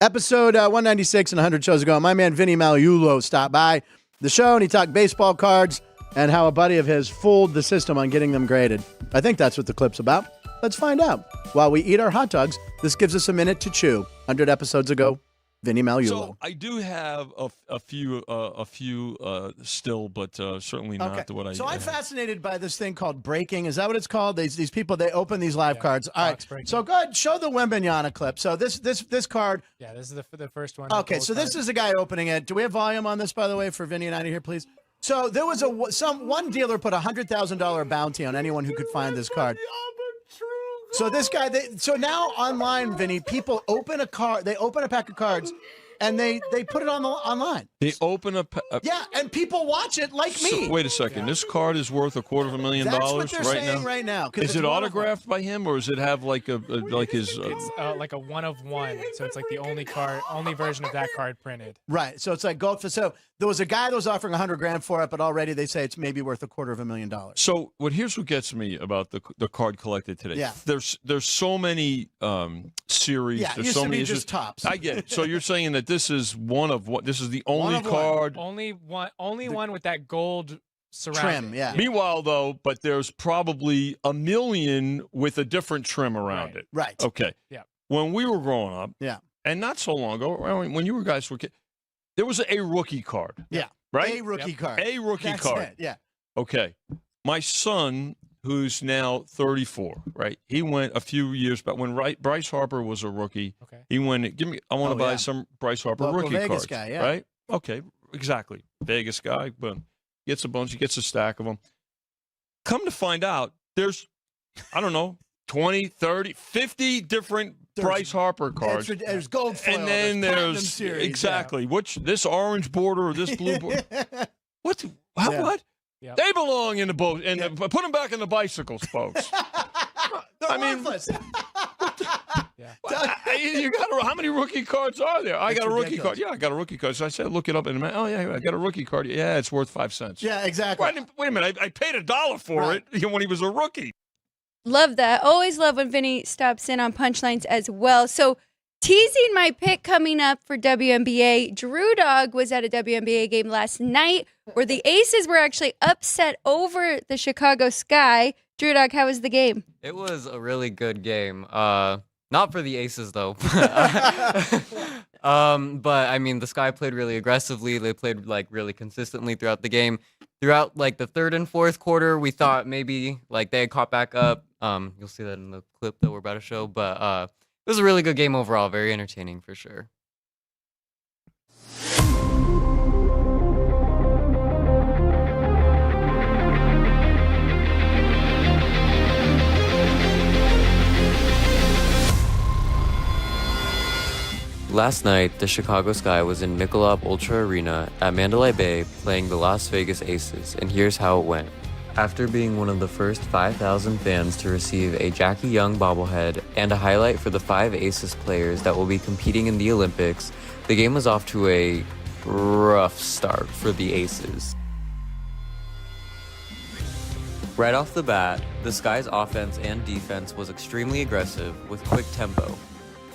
Episode 196 and 100 shows ago, my man Vinny Magliulo stopped by the show, and he talked baseball cards and how a buddy of his fooled the system on getting them graded. I think that's what the clip's about. Let's find out. While we eat our hot dogs, this gives us a minute to chew. 100 episodes ago, Vinny Magliulo. So I do have a few still, but certainly not what I. So I'm fascinated by this thing called breaking. Is that what it's called? These people, they open these live cards. All box right. breaking. So go ahead, show the Wembanyama clip. So this card. Yeah, this is the first one. Okay, so this is a guy opening it. Do we have volume on this, by the way, for Vinny and I to hear, please? So there was one dealer put a $100,000 bounty on anyone who could find this card. So this guy, so now online, Vinny, people open a card. They open a pack of cards, and they put it online. They open up. Yeah, and people watch it like me. So, wait a second. This card is worth $250,000 That's what they're right saying now. right now. 'Cause Is it's it one of autographed by him, or does it have like like his? It's like a 1 of 1. So it's like the only version of that card printed. Right. So it's like gold. So there was a guy that was offering $100,000 for it, but already they say it's maybe worth $250,000. So here's what gets me about the card collected today. Yeah. There's so many series. Yeah, it There's used so to many be issues. just tops. I get it. So you're saying that this is one of what? This is the only of one. card. Only one with that gold surrounding. Trim, yeah. Meanwhile, though, but there's probably 1 million with a different trim around Right. it. Right. Okay. Yeah. When we were growing up, Yeah. and not so long ago, when you were guys were kids, there was a rookie card. Yeah. Right? A rookie card. A rookie That's card. it. Yeah. Okay. My son, who's now 34, right? He went a few years back when Bryce Harper was a rookie. Okay. He went, I want to buy yeah. some Bryce Harper Local rookie Vegas cards. guy, yeah. Right? Okay. Exactly. Vegas guy, but gets a bunch, he gets a stack of them. Come to find out, there's, I don't know, 20, 30, 50 different Bryce Harper cards. There's gold foil. And then Platinum there's series, exactly which this orange border or this blue border. What? Yeah. What? Yeah. They belong in the boat, and put them back in the bicycles, folks. They're I mean- worthless. You got how many rookie cards are there? I It's got a rookie ridiculous. card. Yeah, I got a rookie card. So I said, look it up in a minute. Oh yeah, I got a rookie card. Yeah, it's worth 5 cents. Yeah, exactly. Wait a minute. I paid $1 for Right. it when he was a rookie. Love that. Always love when Vinny stops in on punchlines as well. So teasing my pick coming up for WNBA, Drew Dog was at a WNBA game last night where the Aces were actually upset over the Chicago Sky. Drew Dog, how was the game? It was a really good game. Not for the Aces though. But I mean, the Sky played really aggressively. They played like really consistently throughout the game. Throughout like the third and fourth quarter, we thought maybe like they had caught back up. You'll see that in the clip that we're about to show. But it was a really good game overall. Very entertaining for sure. Last night, the Chicago Sky was in Michelob Ultra Arena at Mandalay Bay playing the Las Vegas Aces, and here's how it went. After being one of the first 5,000 fans to receive a Jackie Young bobblehead and a highlight for the 5 Aces players that will be competing in the Olympics, the game was off to a rough start for the Aces. Right off the bat, the Sky's offense and defense was extremely aggressive with quick tempo.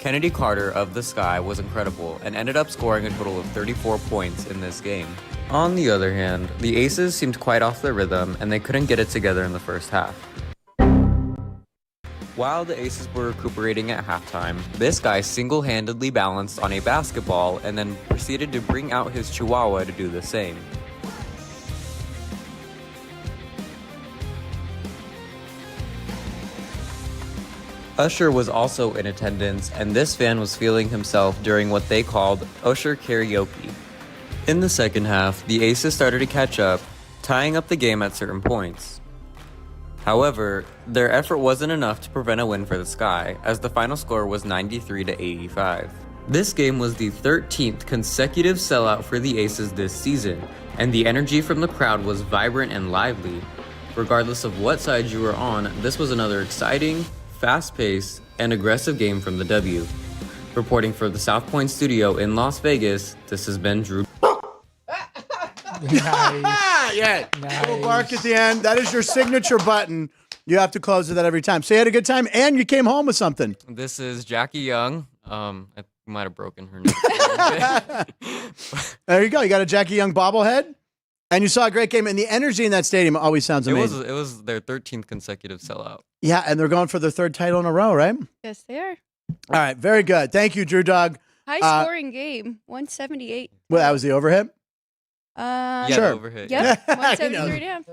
Kennedy Carter of the Sky was incredible and ended up scoring a total of 34 points in this game. On the other hand, the Aces seemed quite off their rhythm and they couldn't get it together in the first half. While the Aces were recuperating at halftime, this guy single-handedly balanced on a basketball and then proceeded to bring out his chihuahua to do the same. Usher was also in attendance, and this fan was feeling himself during what they called Usher karaoke. In the second half, the Aces started to catch up, tying up the game at certain points. However, their effort wasn't enough to prevent a win for the Sky, as the final score was 93-85. This game was the 13th consecutive sellout for the Aces this season, and the energy from the crowd was vibrant and lively. Regardless of what side you were on, this was another exciting, fast-paced, and aggressive game from the W. Reporting for the South Point studio in Las Vegas, this has been Drew. Nice. Yeah. Nice. Little bark at the end. That is your signature button. You have to close with that every time. So you had a good time, and you came home with something. This is Jackie Young. I might have broken her neck. There you go. You got a Jackie Young bobblehead, and you saw a great game. And the energy in that stadium always sounds amazing. It was their 13th consecutive sellout. Yeah, and they're going for their third title in a row, right? Yes, they are. All right, very good. Thank you, Drew Dog. High scoring game, 178. Well, that was the overhit? Yeah, Sure. the overhit. Yep, He 173 down.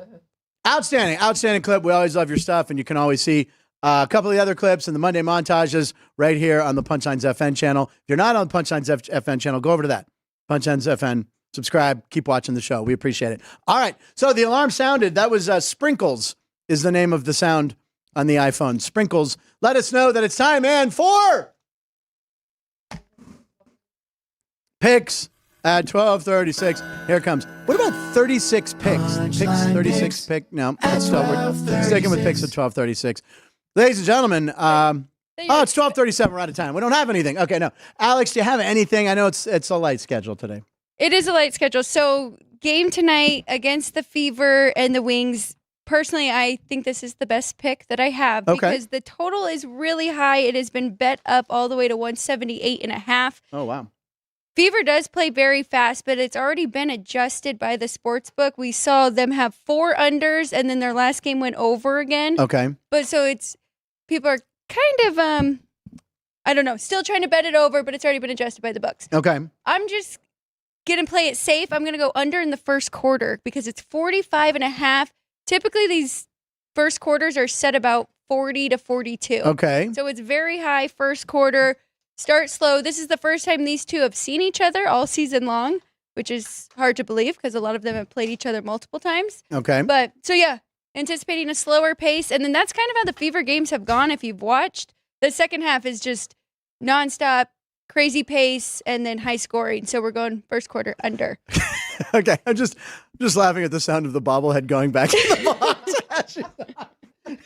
Outstanding clip. We always love your stuff, and you can always see a couple of the other clips and the Monday montages right here on the Punchlines FN channel. If you're not on the Punchlines FN channel, go over to that. Punchlines FN. Subscribe. Keep watching the show. We appreciate it. All right. So the alarm sounded. That was Sprinkles is the name of the sound on the iPhone. Sprinkles. Let us know that it's time, man, for picks at 12:36. Here it comes. What about 36 picks? Picks 36 pick. No, we're sticking with picks at 12:36. Ladies and gentlemen, it's 12:37. We're out of time. We don't have anything. Okay, no. Alex, do you have anything? I know it's a light schedule today. It is a light schedule. So game tonight against the Fever and the Wings. Personally, I think this is the best pick that I have because the total is really high. It has been bet up all the way to 178.5. Oh, wow. Fever does play very fast, but it's already been adjusted by the sports book. We saw them have 4 unders, and then their last game went over again. Okay. But so people are kind of, I don't know, still trying to bet it over, but it's already been adjusted by the books. Okay. I'm just going to play it safe. I'm going to go under in the first quarter because it's 45.5. Typically, these first quarters are set about 40 to 42. Okay. So it's very high first quarter. Start slow. This is the first time these two have seen each other all season long, which is hard to believe because a lot of them have played each other multiple times. Okay. But so, yeah, anticipating a slower pace. And then that's kind of how the Fever games have gone if you've watched. The second half is just nonstop, crazy pace, and then high scoring. So we're going first quarter under. Okay. I'm just laughing at the sound of the bobblehead going back in the box.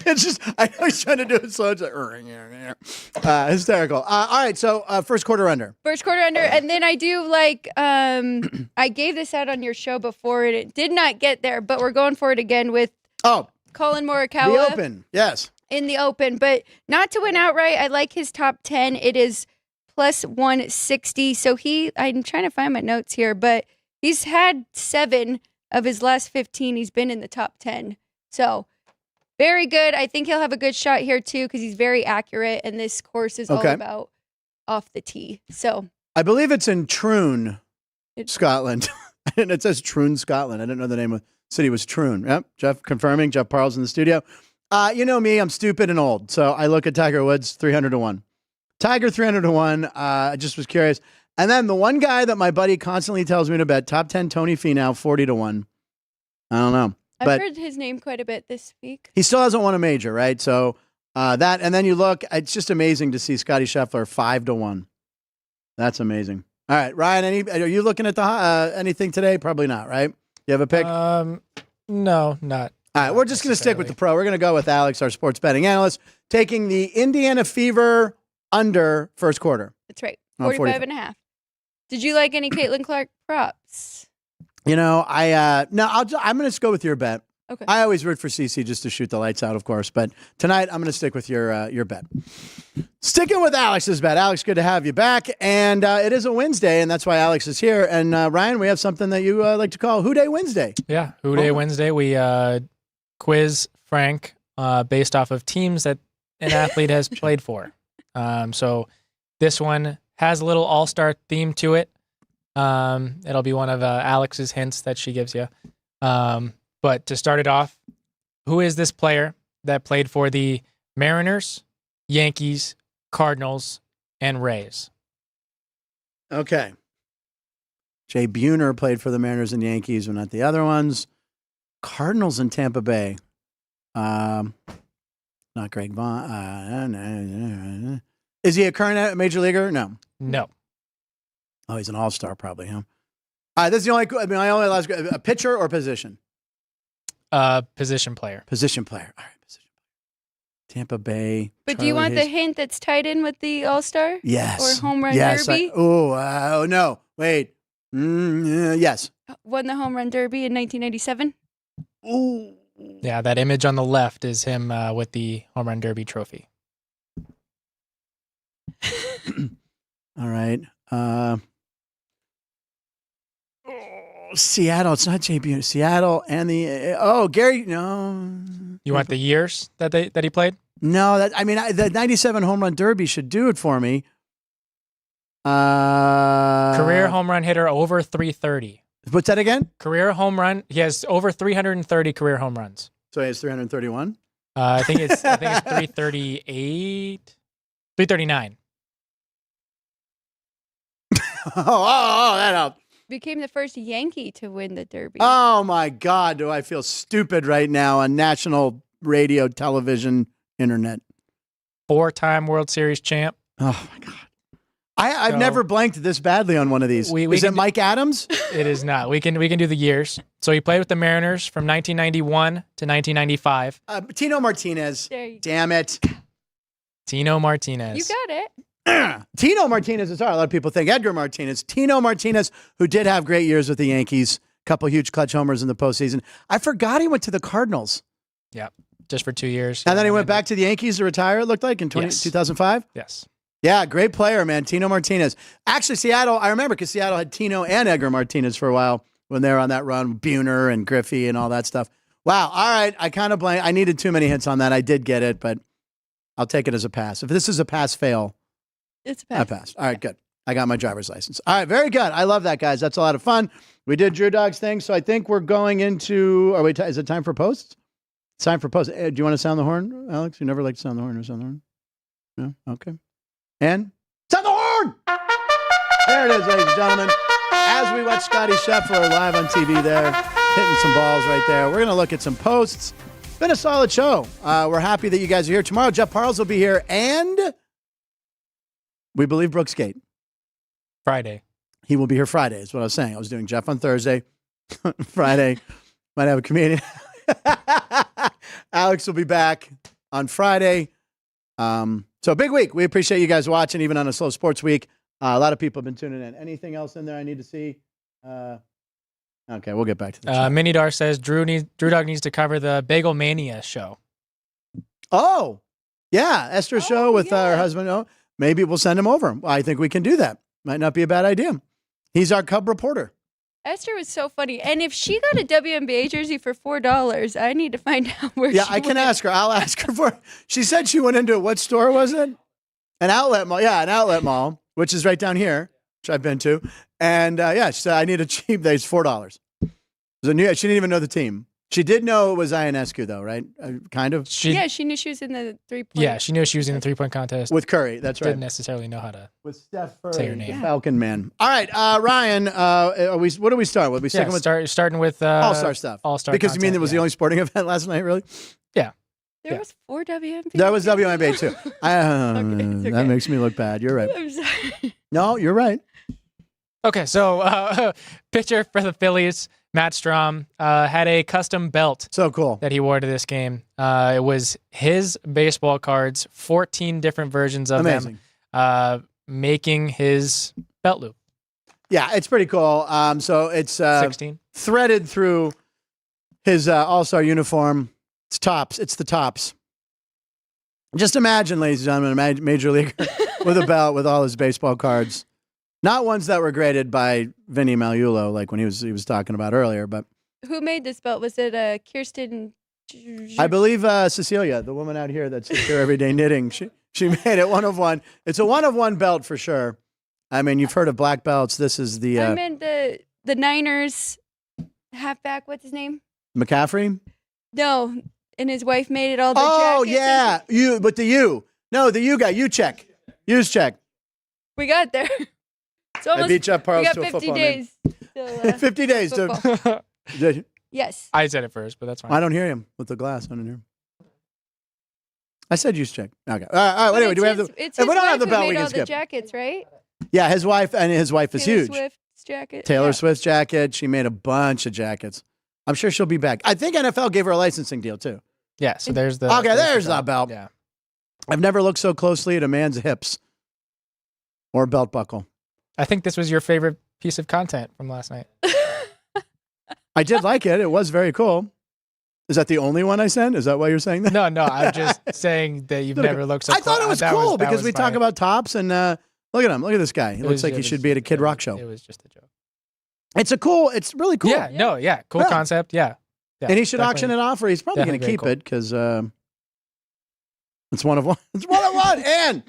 It's just, I know he's trying to do it slow. It's like, hysterical. All right. So first quarter under. First quarter under. And then I do like, I gave this out on your show before and it did not get there, but we're going for it again with Colin Morikawa. The Open. Yes. In the Open, but not to win outright. I like his top 10. It is plus 160. So I'm trying to find my notes here, but he's had 7 of his last 15. He's been in the top 10. So very good. I think he'll have a good shot here too because he's very accurate, and this course is all about off the tee. So I believe it's in Troon, Scotland. And it says Troon, Scotland. I didn't know the name of the city was Troon. Yep. Jeff confirming. Jeff Parles in the studio. You know me, I'm stupid and old. So I look at Tiger Woods 300-1. Tiger 300-1. I just was curious. And then the one guy that my buddy constantly tells me to bet, top 10 Tony Finau, 40-1. I don't know. I've heard his name quite a bit this week. He still hasn't won a major, right? So that, and then you look, it's just amazing to see Scotty Scheffler 5-1. That's amazing. All right, Ryan, are you looking at the anything today? Probably not, right? You have a pick? No, not. All right, we're just going to stick with the pro. We're going to go with Alex, our sports betting analyst, taking the Indiana Fever under first quarter. That's right, 45.5. Did you like any Caitlin Clark props? You know, I'm going to go with your bet. Okay. I always root for CC just to shoot the lights out, of course. But tonight, I'm going to stick with your bet. Sticking with Alex's bet. Alex, good to have you back. And it is a Wednesday, and that's why Alex is here. And Ryan, we have something that you like to call Who Day Wednesday. Yeah, Who Day Wednesday. We quiz Frank based off of teams that an athlete has played for. So this one has a little all-star theme to it. It'll be one of Alex's hints that she gives you. But to start it off, who is this player that played for the Mariners, Yankees, Cardinals, and Rays. Okay. Jay Buhner played for the Mariners and Yankees, but not the other ones. Cardinals and Tampa Bay. Not Greg Vaughn. Is he a current major leaguer? No. No. Oh, he's an all-star probably, huh? All right, this is the only, my only last, a pitcher or position? Position player. Position player. All right, position player. Tampa Bay. But do you want the hint that's tied in with the All-Star? Yes. Or home run yes. derby? Oh, no. Wait. Yes. Won the home run derby in 1997? Ooh. Yeah, that image on the left is him with the home run derby trophy. All right. Seattle. It's not JB. Seattle and the Gary. No. You want the years that he played? No. The 97 home run derby should do it for me. Career home run hitter over 330. What's that again? Career home run. He has over 330 career home runs. So he has 331. I think it's 338, 339. That helped. Became the first Yankee to win the Derby. Oh my God, do I feel stupid right now on national radio, television, internet. 4-time World Series champ. Oh my God. I've never blanked this badly on one of these. Is it Mike Adams? It is not. We can do the years. So he played with the Mariners from 1991 to 1995. Tino Martinez. Damn it. Tino Martinez. You got it. Tino Martinez is hard. A lot of people think Edgar Martinez. Tino Martinez, who did have great years with the Yankees, a couple huge clutch homers in the postseason. I forgot he went to the Cardinals. Yeah, just for 2 years. And then he went back to the Yankees to retire, it looked like, in 2005? Yes. Yeah, great player, man. Tino Martinez. Actually, Seattle, I remember because Seattle had Tino and Edgar Martinez for a while when they were on that run, Buhner and Griffey and all that stuff. Wow. All right. I kind of blanked. I needed too many hints on that. I did get it, but I'll take it as a pass. If this is a pass-fail, it's a pass. I passed. All right, good. I got my driver's license. All right, very good. I love that, guys. That's a lot of fun. We did Drew Dog's thing, so I think we're going into. Is it time for posts? It's time for posts. Do you want to sound the horn, Alex? You never like to sound the horn or sound the horn? No? Okay. And sound the horn! There it is, ladies and gentlemen. As we watch Scotty Scheffler live on TV there, hitting some balls right there, we're going to look at some posts. It's been a solid show. We're happy that you guys are here. Tomorrow, Jeff Parles will be here, and we believe Brooks Gate. Friday. He will be here Friday, is what I was saying. I was doing Jeff on Thursday. Friday, might have a comedian. Alex will be back on Friday. So big week. We appreciate you guys watching, even on a slow sports week. A lot of people have been tuning in. Anything else in there I need to see? Okay, we'll get back to the chat. Minidar says Drew Dog needs to cover the Bagel Mania show. Oh, yeah. Esther's show with her husband. Oh, maybe we'll send him over. I think we can do that. Might not be a bad idea. He's our Cub reporter. Esther was so funny. And if she got a WNBA jersey for $4, I need to find out where she I can ask her. I'll ask her for it. She said she went into what store was it? An outlet mall. Yeah, an outlet mall, which is right down here, which I've been to. And she said, I need a cheap. There's $4. She didn't even know the team. She did know it was Ionescu, though, right? Kind of. She knew she was in the 3-point. Yeah, she knew she was in the 3-point contest with Curry. That's right. Didn't necessarily know how to with Steph Curry, say her name. Falcon Man. All right, Ryan. What do we start with? We starting with All-Star stuff. All-Star. Because you mean it was the only sporting event last night, really? Yeah. There was 4 WNBA. There was WNBA too. Okay. That makes me look bad. You're right. I'm sorry. No, you're right. Okay, so pitcher for the Phillies, Matt Strom, had a custom belt. So cool. That he wore to this game. It was his baseball cards, 14 different versions of them, making his belt loop. Yeah, it's pretty cool. So it's 16 threaded through his All-Star uniform. It's tops. It's the tops. Just imagine, ladies and gentlemen, a major leaguer with a belt with all his baseball cards. Not ones that were graded by Vinny Magliulo, like when he was talking about earlier. But who made this belt? Was it Kirsten? I believe Cecilia, the woman out here that sits here every day knitting. She made it 1 of 1. It's a 1 of 1 belt for sure. I mean, you've heard of black belts. This is the. I meant the Niners halfback. What's his name? McCaffrey. No, and his wife made it all the. Oh jackets yeah, you. But the U. No, the you guy. You check. Use check. We got there. It's almost, I beat Jeff Parles we got to a 50 football days. Till, 50 days. football. Yes. I said it first, but that's fine. I don't hear him with the glass. I don't hear him. I said use check. Okay. All right. But Anyway, do we have the? It's If we his don't have the wife who belt, we made can all the skip. jackets, right? Yeah, his wife is Taylor huge. Swift's jacket. Taylor Yeah. Swift's jacket. She made a bunch of jackets. I'm sure she'll be back. I think NFL gave her a licensing deal too. Yeah, so there's the. Okay, there's the belt. Yeah. I've never looked so closely at a man's hips or belt buckle. I think this was your favorite piece of content from last night. I did like it. It was very cool. Is that the only one I sent? Is that why you're saying that? No, I'm just saying that you've never looked so I thought it was that cool that because we my- talk about tops and look at him. Look at this guy. He it looks was- like it he was- should be at a Kid Rock show. It was just a joke. It's really cool. Yeah, cool Yeah. concept. Yeah. And he should auction it off, or he's probably going to definitely keep very it because it's one of one. It's one of one. And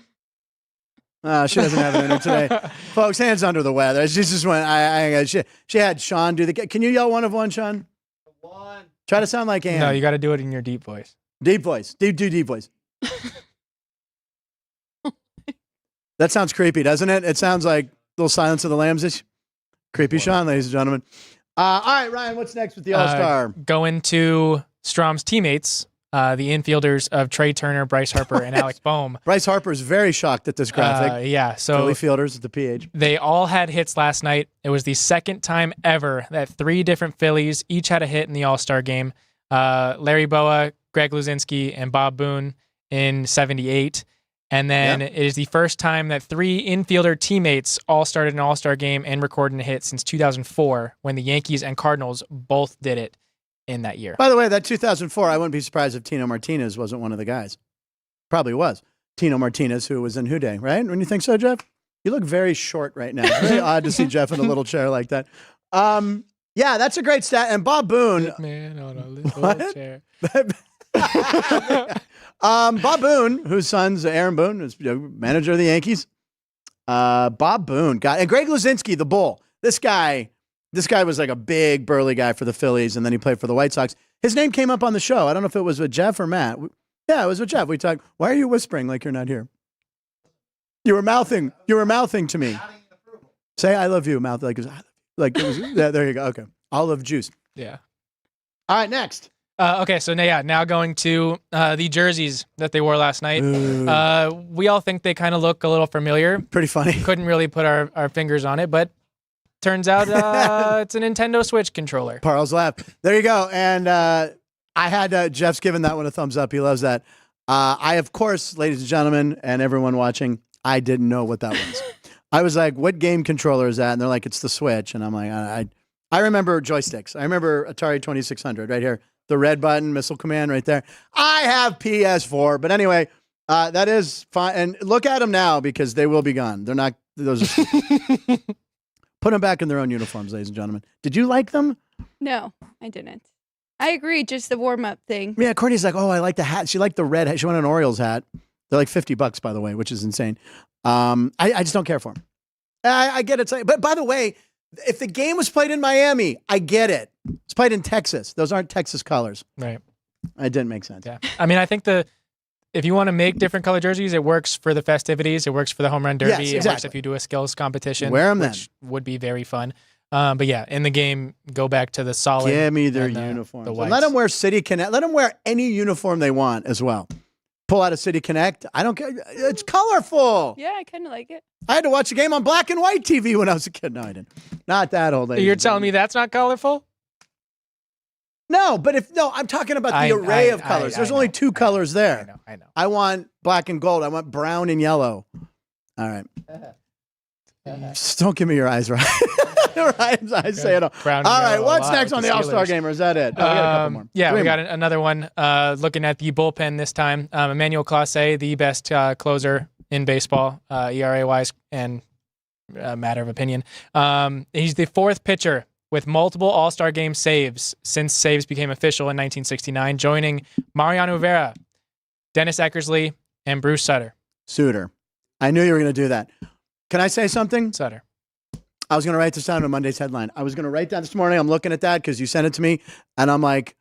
she doesn't have it in her today, folks. Hands under the weather. She just went. She had Sean do the. Can you yell one of one, Sean? One. Try to sound like Ann. No, you got to do it in your deep voice. Deep voice. Do deep voice. That sounds creepy, doesn't it? It sounds like little Silence of the Lambs-ish. Creepy Sean, ladies and gentlemen. All right, Ryan, what's next with the All-Star? Going to Strom's teammates, the infielders of Trey Turner, Bryce Harper, and Alec Boehm. Bryce Harper is very shocked at this graphic. Yeah, so Philly fielders at the PH. they all had hits last night. It was the second time ever that 3 different Phillies each had a hit in the All-Star game. Larry Boa, Greg Luzinski, and Bob Boone in 78. And then it is the first time that 3 infielder teammates all started an All-Star game and recorded a hit since 2004, when the Yankees and Cardinals both did it in that year. By the way, that 2004, I wouldn't be surprised if Tino Martinez wasn't one of the guys. Probably was. Tino Martinez, who was in Who Day, right? Wouldn't you think so, Jeff? You look very short right now. Very odd to see Jeff in a little chair like that. Yeah, that's a great stat. And Bob Boone. Man on a little What? chair. Bob Boone, whose son's Aaron Boone, is manager of the Yankees. Bob Boone and Greg Luzinski, the Bull. This guy was like a big burly guy for the Phillies, and then he played for the White Sox. His name came up on the show. I don't know if it was with Jeff or Matt. Yeah, it was with Jeff. We talked. Why are you whispering like you're not here? You were mouthing to me. Say I love you, mouth like it was. Yeah, there you go. Okay, olive juice. Yeah. All right, next. Okay, so now going to the jerseys that they wore last night. We all think they kind of look a little familiar. Pretty funny. Couldn't really put our fingers on it, but turns out it's a Nintendo Switch controller. Parles laugh. There you go. And I had Jeff's given that one a thumbs up. He loves that. I, of course, ladies and gentlemen, and everyone watching, I didn't know what that was. I was like, what game controller is that? And they're like, it's the Switch. And I'm like, I remember joysticks. I remember Atari 2600 right here. The red button, missile command right there. I have PS4. But anyway, that is fine. And look at them now because they will be gone. They're not, those. Put them back in their own uniforms, ladies and gentlemen. Did you like them? No, I didn't. I agree. Just the warm up thing. Yeah, Courtney's like, oh, I like the hat. She liked the red hat. She wanted an Orioles hat. They're like $50, by the way, which is insane. I just don't care for them. I get it. But by the way, if the game was played in Miami, I get it. It's played in Texas. Those aren't Texas colors. Right. It didn't make sense. Yeah. I mean, I think if you want to make different color jerseys, it works for the festivities. It works for the home run derby. Yes, It works exactly. if you do a skills competition. Wear 'em which would be very fun. But yeah, in the game, go back to the solid. Give me their and, uniforms. the And whites. let them wear City Connect. Let them wear any uniform they want as well. Pull out a City Connect. I don't care. It's colorful. Yeah, I kind of like it. I had to watch the game on black and white TV when I was a kid. No, I didn't. Not that old. ladies You're and telling me gentlemen. that's not colorful? No, but I'm talking about the array of colors. There's only 2 colors there. I know. I want black and gold. I want brown and yellow. All right. Just don't give me your eyes, right? Ryan's eyes say it all. Brown and All right, yellow a what's lot next with on the the All-Star Steelers. Game, or is that it? Oh, we got a couple more. Yeah, Three we got more. another one. Looking at the bullpen this time. Emmanuel Clase, the best closer in baseball, ERA-wise, and a matter of opinion. He's the 4th pitcher with multiple All-Star Game saves since saves became official in 1969, joining Mariano Rivera, Dennis Eckersley, and Bruce Sutter. Suter. I knew you were going to do that. Can I say something? Sutter. I was going to write this down in Monday's headline. I was going to write down this morning. I'm looking at that because you sent it to me. And I'm like,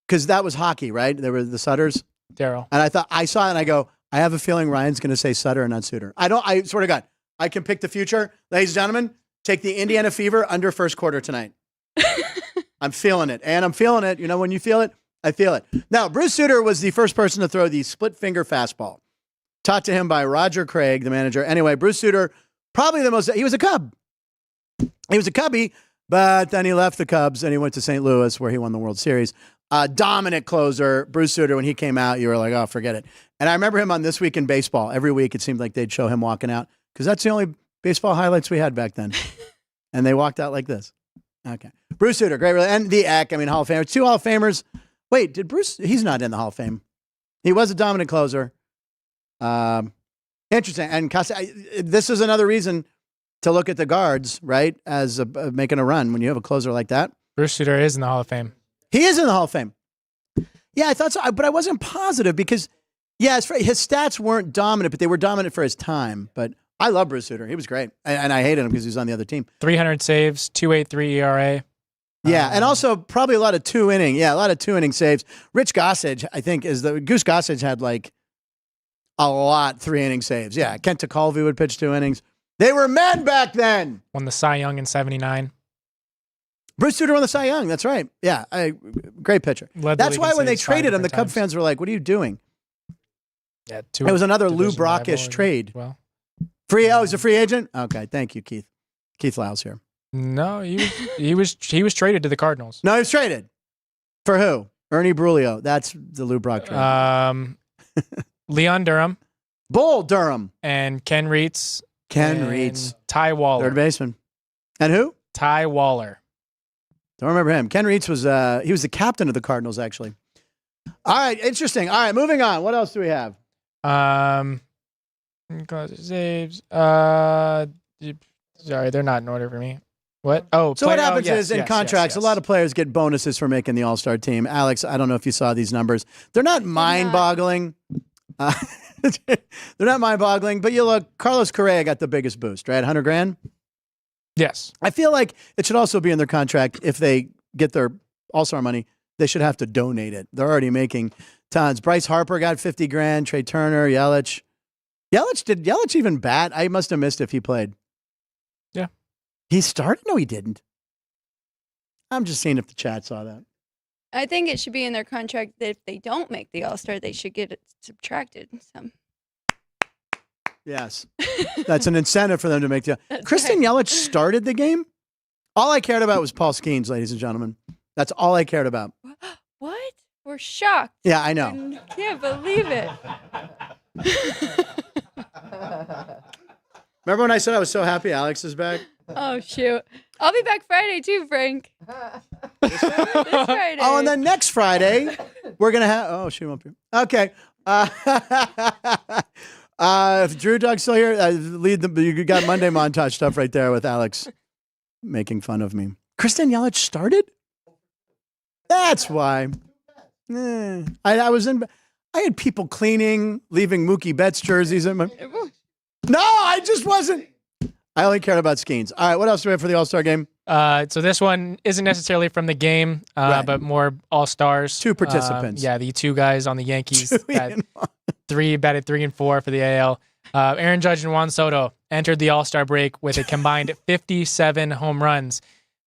because that was hockey, right? There were the Sutters. Daryl. And I saw it and I go, I have a feeling Ryan's going to say Sutter and not Suter. I swear to God, I can pick the future. Ladies and gentlemen, take the Indiana Fever under first quarter tonight. I'm feeling it. And I'm feeling it. You know, when you feel it, I feel it. Now, Bruce Sutter was the first person to throw the split finger fastball, taught to him by Roger Craig, the manager. Anyway, Bruce Sutter, probably he was a Cub. He was a Cubby, but then he left the Cubs and he went to St. Louis where he won the World Series. Dominant closer, Bruce Sutter. When he came out, you were like, oh, forget it. And I remember him on This Week in Baseball. Every week it seemed like they'd show him walking out because that's the only baseball highlights we had back then. And they walked out like this. Okay. Bruce Sutter, great. And the Eck, Hall of Famers. 2 Hall of Famers. Wait, did Bruce? He's not in the Hall of Fame. He was a dominant closer. Interesting. And this is another reason to look at the guards, right, as making a run when you have a closer like that. Bruce Sutter is in the Hall of Fame. He is in the Hall of Fame. Yeah, I thought so, but I wasn't positive because, yeah, his stats weren't dominant, but they were dominant for his time. But I love Bruce Sutter. He was great, and I hated him because he was on the other team. 300 saves, 2.83 ERA. Yeah, and also probably a lot of 2-inning. Yeah, a lot of 2-inning saves. Rich Gossage, I think, Goose Gossage had like a lot 3-inning saves. Yeah, Kent Tekulve would pitch 2 innings. They were men back then. Won the Cy Young in '79. Bruce Sutter won the Cy Young. That's right. Yeah, great pitcher. That's why when they traded him, the Cub fans were like, "What are you doing?" Yeah, it was another Lou Brockish trade. Well, he's a free agent. Okay, thank you, Keith. Keith Lyle's here. No, he was traded to the Cardinals. No, he was traded for who? Ernie Brulio. That's the Lou Brock trade. Leon Durham, Bull Durham, and Ken Reitz. Ty Waller, third baseman, and who? Ty Waller. Don't remember him. Ken Reitz was he was the captain of the Cardinals, actually. All right, interesting. All right, moving on. What else do we have? Saves. Sorry, they're not in order for me. What? Oh, so what happens is in contracts, a lot of players get bonuses for making the All-Star team. Alex, I don't know if you saw these numbers. They're not mind-boggling. They're not mind-boggling, but you look, Carlos Correa got the biggest boost, right? $100,000. Yes. I feel like it should also be in their contract. If they get their All-Star money, they should have to donate it. They're already making tons. Bryce Harper got $50,000. Trey Turner, Yelich. Did Yelich even bat? I must have missed if he played. Yeah. He started? No, he didn't. I'm just seeing if the chat saw that. I think it should be in their contract that if they don't make the All-Star, they should get it subtracted. Yes. That's an incentive for them to make the... Kristen Yelich started the game? All I cared about was Paul Skeens, ladies and gentlemen. That's all I cared about. What? We're shocked. Yeah, I know. I can't believe it. Remember when I said I was so happy Alex is back? Oh, shoot. I'll be back Friday, too, Frank. This Friday. Oh, and then next Friday, we're going to have... Oh, she won't be... Okay. If Drew Doug's still here, you got Monday montage stuff right there with Alex making fun of me. Kristen Yelich started? That's why. I had people cleaning, leaving Mookie Betts jerseys in my... No, I just wasn't. I only cared about Skeens. All right, what else do we have for the All-Star game? So this one isn't necessarily from the game, but more All-Stars. 2 participants. The 2 guys on the Yankees. Batted 3 and 4 for the AL. Aaron Judge and Juan Soto entered the All-Star break with a combined 57 home runs.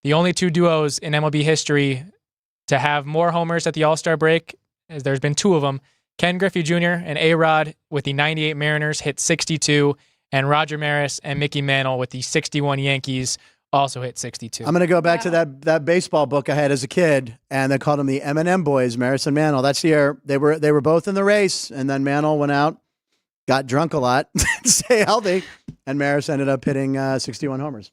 The only 2 duos in MLB history to have more homers at the All-Star break, as there's been 2 of them. Ken Griffey Jr. and A-Rod with the 98 Mariners hit 62, and Roger Maris and Mickey Mantle with the 61 Yankees also hit 62. I'm going to go back to that baseball book I had as a kid, and they called them the M&M boys, Maris and Mantle. That's the year they were both in the race, and then Mantle went out, got drunk a lot to stay healthy, and Maris ended up hitting 61 homers.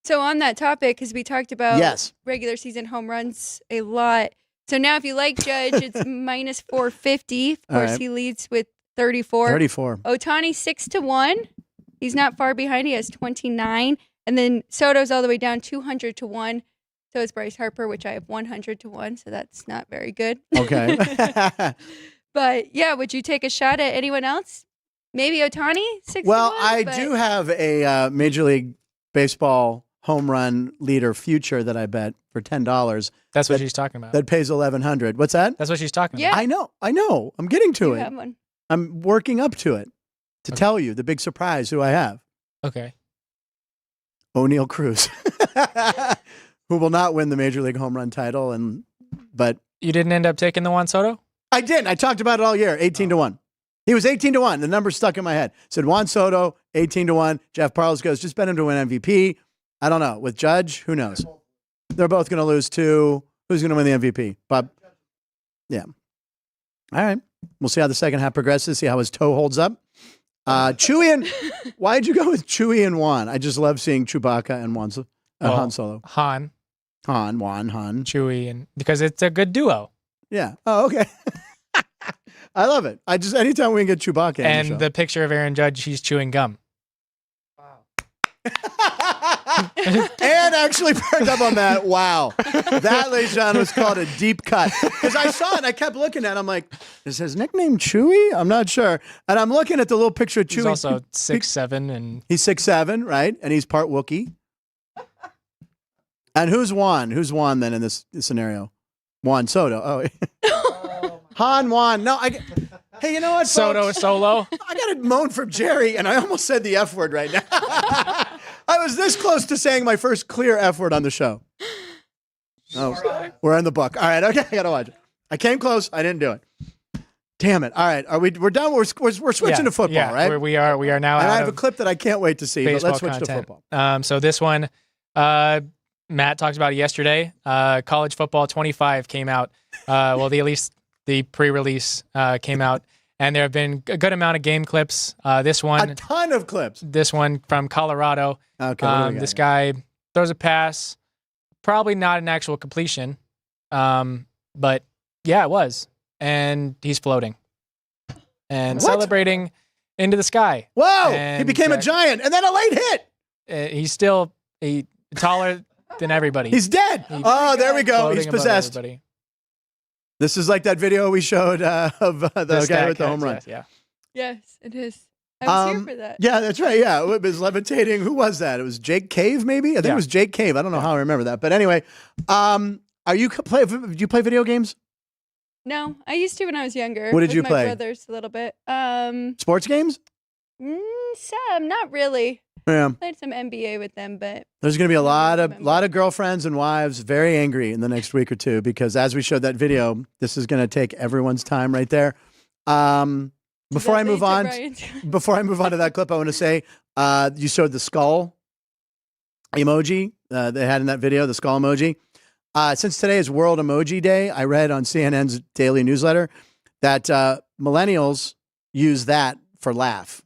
So on that topic, because we talked about regular season home runs a lot. So now if you like Judge, it's minus 450. Of course, he leads with 34. Ohtani 6-1. He's not far behind. He has 29. And then Soto's all the way down 200-1. So is Bryce Harper, which I have 100-1. So that's not very good. Okay. But yeah, would you take a shot at anyone else? Maybe Ohtani 6-1? Well, I do have a Major League Baseball home run leader future that I bet for $10. That's what she's talking about. That pays $1,100. What's that? That's what she's talking about. I know. I'm getting to it. Have one. I'm working up to it to tell you the big surprise who I have. Okay. O'Neal Cruz, who will not win the Major League home run title. But You didn't end up taking the Juan Soto? I didn't. I talked about it all year, 18-1. He was 18-1. The number stuck in my head. Said Juan Soto, 18-1. Jeff Parles goes, just bet him to win MVP. I don't know. With Judge, who knows? They're both going to lose too. Who's going to win the MVP? Bob? Yeah. All right. We'll see how the second half progresses, see how his toe holds up. Chewie and... Why'd you go with Chewie and Juan? I just love seeing Chewbacca and Han Solo. Han, Chewie, and because it's a good duo. Yeah. Oh, okay. I love it. Anytime we can get Chewbacca And the picture of Aaron Judge, he's chewing gum. And actually picked up on that. Wow. That, ladies and gentlemen, was called a deep cut. Because I saw it and I kept looking at it. I'm like, is his nickname Chewie? I'm not sure. And I'm looking at the little picture of Chewie. He's also 6'7", and he's 6'7", right? And he's part Wookiee. And who's Juan? Who's Juan then in this scenario? Juan Soto. Oh. Han Juan. No, hey, you know what, Soto folks? Solo. I got a moan from Jerry, and I almost said the F word right now. I was this close to saying my first clear F word on the show. Oh, we're in the book. All right, okay, I got to watch it. I came close. I didn't do it. Damn it. All right, we're done. We're switching to football, right? We are now and out I have a of clip that I can't wait to see, but let's switch content. to football. So this one, Matt talked about it yesterday. College Football 25 came out. At least the pre-release came out. And there have been a good amount of game clips. This one, a ton of clips. This one from Colorado. Okay. This guy throws a pass, probably not an actual completion, but yeah, it was. And he's floating and celebrating into the sky. Whoa! And he became a giant, and then a late hit. He's still taller than everybody. He's dead. There we go. He's possessed. Everybody. This is like that video we showed of the guy with the home run. Yeah. Yes, it is. I was here for that. Yeah, that's right. Yeah, it was levitating. Who was that? It was Jake Cave, maybe? I think it was Jake Cave. I don't know how I remember that. But anyway, do you play video games? No, I used to when I was younger. What did you play? My brothers a little bit. Sports games? Some, not really. Yeah. Played some NBA with them, but there's going to be a lot of girlfriends and wives very angry in the next week or two because as we showed that video, this is going to take everyone's time right there. Before I move on to that clip, I want to say you showed the skull emoji they had in that video, the skull emoji. Since today is World Emoji Day, I read on CNN's daily newsletter that millennials use that for laugh.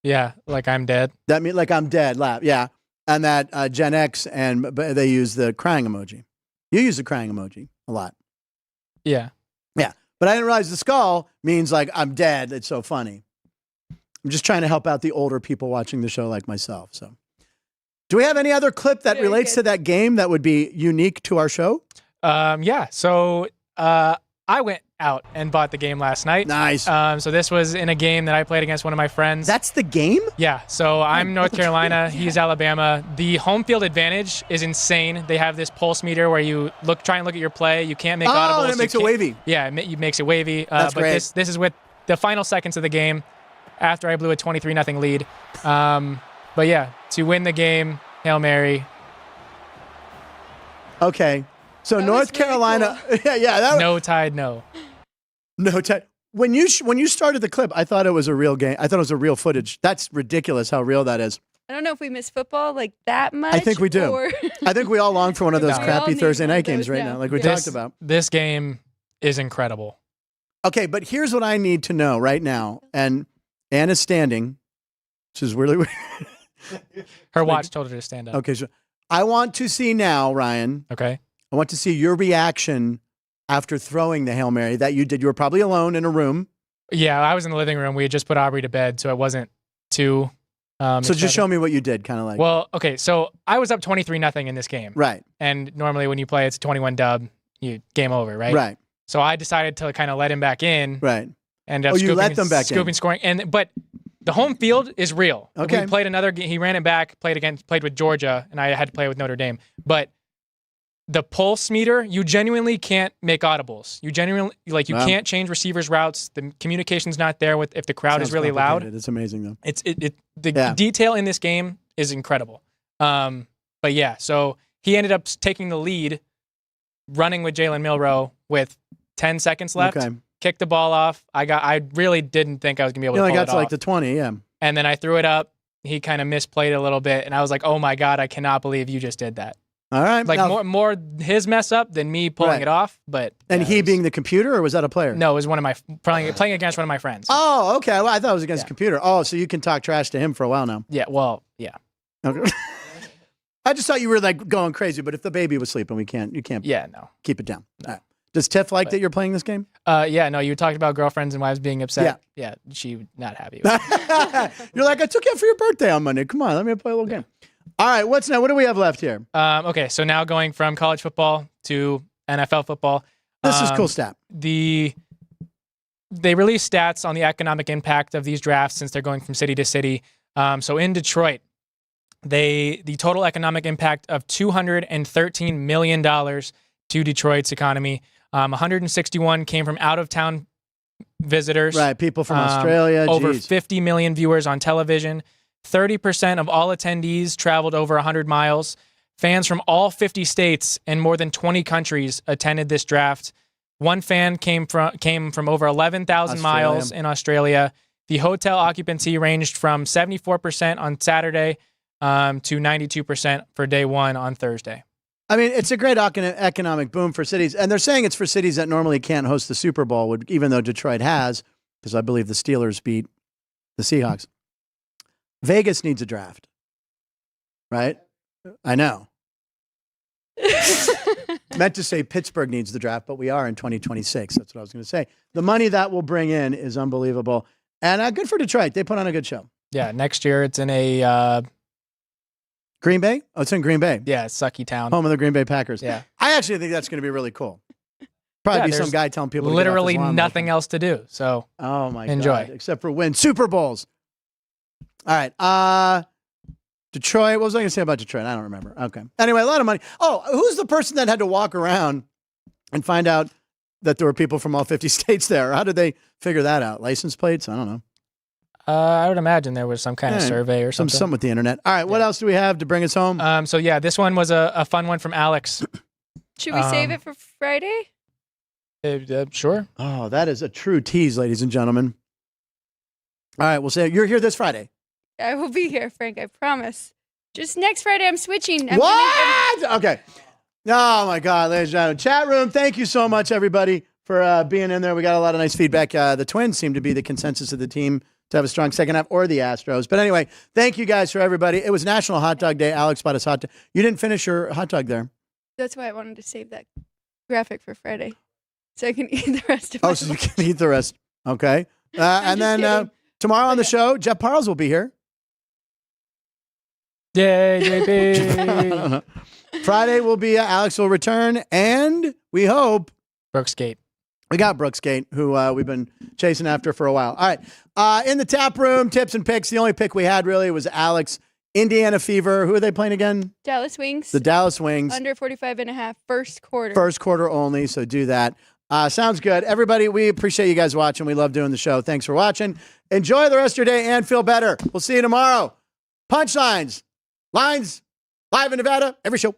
Yeah, like I'm dead. That means like I'm dead, laugh. Yeah. And that Gen X they use the crying emoji. You use the crying emoji a lot. Yeah. Yeah. But I didn't realize the skull means like I'm dead. It's so funny. I'm just trying to help out the older people watching the show like myself. So do we have any other clip that relates to that game that would be unique to our show? Yeah. So I went out and bought the game last night. Nice. So this was in a game that I played against one of my friends. That's the game? Yeah. So I'm North Carolina. He's Alabama. The home field advantage is insane. They have this pulse meter where you try and look at your play. You can't make audibles. Oh, and it makes it wavy. Yeah, it makes it wavy. That's but great. This is with the final seconds of the game after I blew a 23-0 lead. But yeah, to win the game, Hail Mary. Okay. So That North was really Carolina, cool. yeah. No tide, no. No tide. When you started the clip, I thought it was a real game. I thought it was a real footage. That's ridiculous how real that is. I don't know if we miss football like that much. I think we do. Or I think we all long for one of those We crappy all need Thursday one night of games those, right yeah. now, like we Yeah. talked about. This game is incredible. Okay, but here's what I need to know right now. And Anna's standing, which is really weird. Her watch told her to stand up. Okay, so I want to see now, Ryan. Okay. I want to see your reaction after throwing the Hail Mary that you did. You were probably alone in a room. Yeah, I was in the living room. We had just put Aubrey to bed, so it wasn't too. So just exciting. show me what you did, kind of like. Well, okay, so I was up 23-0 in this game. Right. And normally when you play, it's a 21 dub, game over, right? Right. So I decided to kind of let him back in. Right. And you let them back in. scooping, scoring, but the home field is real. Okay. We played another game. He ran it back. Played with Georgia, and I had to play with Notre Dame. But the pulse meter, you genuinely can't make audibles. You genuinely you can't change receivers' routes. The communication's not there with if the crowd is really loud. It's amazing though. The detail in this game is incredible. But yeah, so he ended up taking the lead, running with Jalen Milroe with 10 seconds left. Okay. Kicked the ball off. I really didn't think I was gonna be able to pull only got it to off. like the 20, yeah. And then I threw it up. He kind of misplayed a little bit, and I was like, "Oh my god, I cannot believe you just did that." All right. Like now, more his mess up than me pulling it off. But and yeah, he it was- being the computer, or was that a player? no, it was one of my playing against one of my friends. Oh, okay. Well, I thought it was against the computer. Oh, so you can talk trash to him for a while now. Yeah, well, yeah. Okay. I just thought you were like going crazy, but if the baby was sleeping, you can't Yeah, no. keep it down. All right. Does Tiff like that you're playing this game? Yeah, no, you talked about girlfriends and wives being upset. Yeah, she was not happy. You're like, I took you out for your birthday on Monday. Come on, let me play a little game. All right, what's now? What do we have left here? Okay, so now going from college football to NFL football. This is cool stat. They release stats on the economic impact of these drafts since they're going from city to city. So in Detroit, the total economic impact of $213 million to Detroit's economy. 161 came from out-of-town visitors. Right, people from Australia. Over Geez. 50 million viewers on television. 30% of all attendees traveled over 100 miles. Fans from all 50 states and more than 20 countries attended this draft. One fan came from over 11,000 miles in Australia. The hotel occupancy ranged from 74% on Saturday to 92% for day one on Thursday. I mean, it's a great economic boom for cities. And they're saying it's for cities that normally can't host the Super Bowl, even though Detroit has, because I believe the Steelers beat the Seahawks. Vegas needs a draft, right? I know. Meant to say Pittsburgh needs the draft, but we are in 2026. That's what I was going to say. The money that will bring in is unbelievable. And good for Detroit. They put on a good show. Yeah, next year it's in a... Green Bay? Oh, it's in Green Bay. Yeah, sucky town. Home of the Green Bay Packers. Yeah. I actually think that's going to be really cool. Probably be some guy telling people to literally get off his lawn nothing else to do. So oh my enjoy. God, except for win Super Bowls. All right. Detroit. What was I going to say about Detroit? I don't remember. Okay. Anyway, a lot of money. Oh, who's the person that had to walk around and find out that there were people from all 50 states there? How did they figure that out? License plates? I don't know. I would imagine there was some kind of survey or something. Something with the internet. All right. What else do we have to bring us home? So yeah, this one was a fun one from Alex. Should we save it for Friday? Sure. Oh, that is a true tease, ladies and gentlemen. All right. We'll say you're here this Friday. I will be here, Frank. I promise. Just next Friday, I'm switching. What? Okay. Oh, my God, ladies and gentlemen. Chat room, thank you so much, everybody, for being in there. We got a lot of nice feedback. The Twins seem to be the consensus of the team to have a strong second half, or the Astros. But anyway, thank you guys for everybody. It was National Hot Dog Day. Alex bought us hot dog. You didn't finish your hot dog there. That's why I wanted to save that graphic for Friday, so I can eat the rest of it. Oh, so you can eat the rest. Okay. And then tomorrow on the show, Jeff Parles will be here. Yay, JP. Friday will be Alex will return, and we hope Brooks Gate. We got Brooks Gate, who we've been chasing after for a while. All right. In the tap room, tips and picks. The only pick we had really was Alex. Indiana Fever. Who are they playing again? Dallas Wings. The Dallas Wings. Under 45.5, first quarter. First quarter only, so do that. Sounds good. Everybody, we appreciate you guys watching. We love doing the show. Thanks for watching. Enjoy the rest of your day and feel better. We'll see you tomorrow. Punchlines. Lines. Live in Nevada. Every show.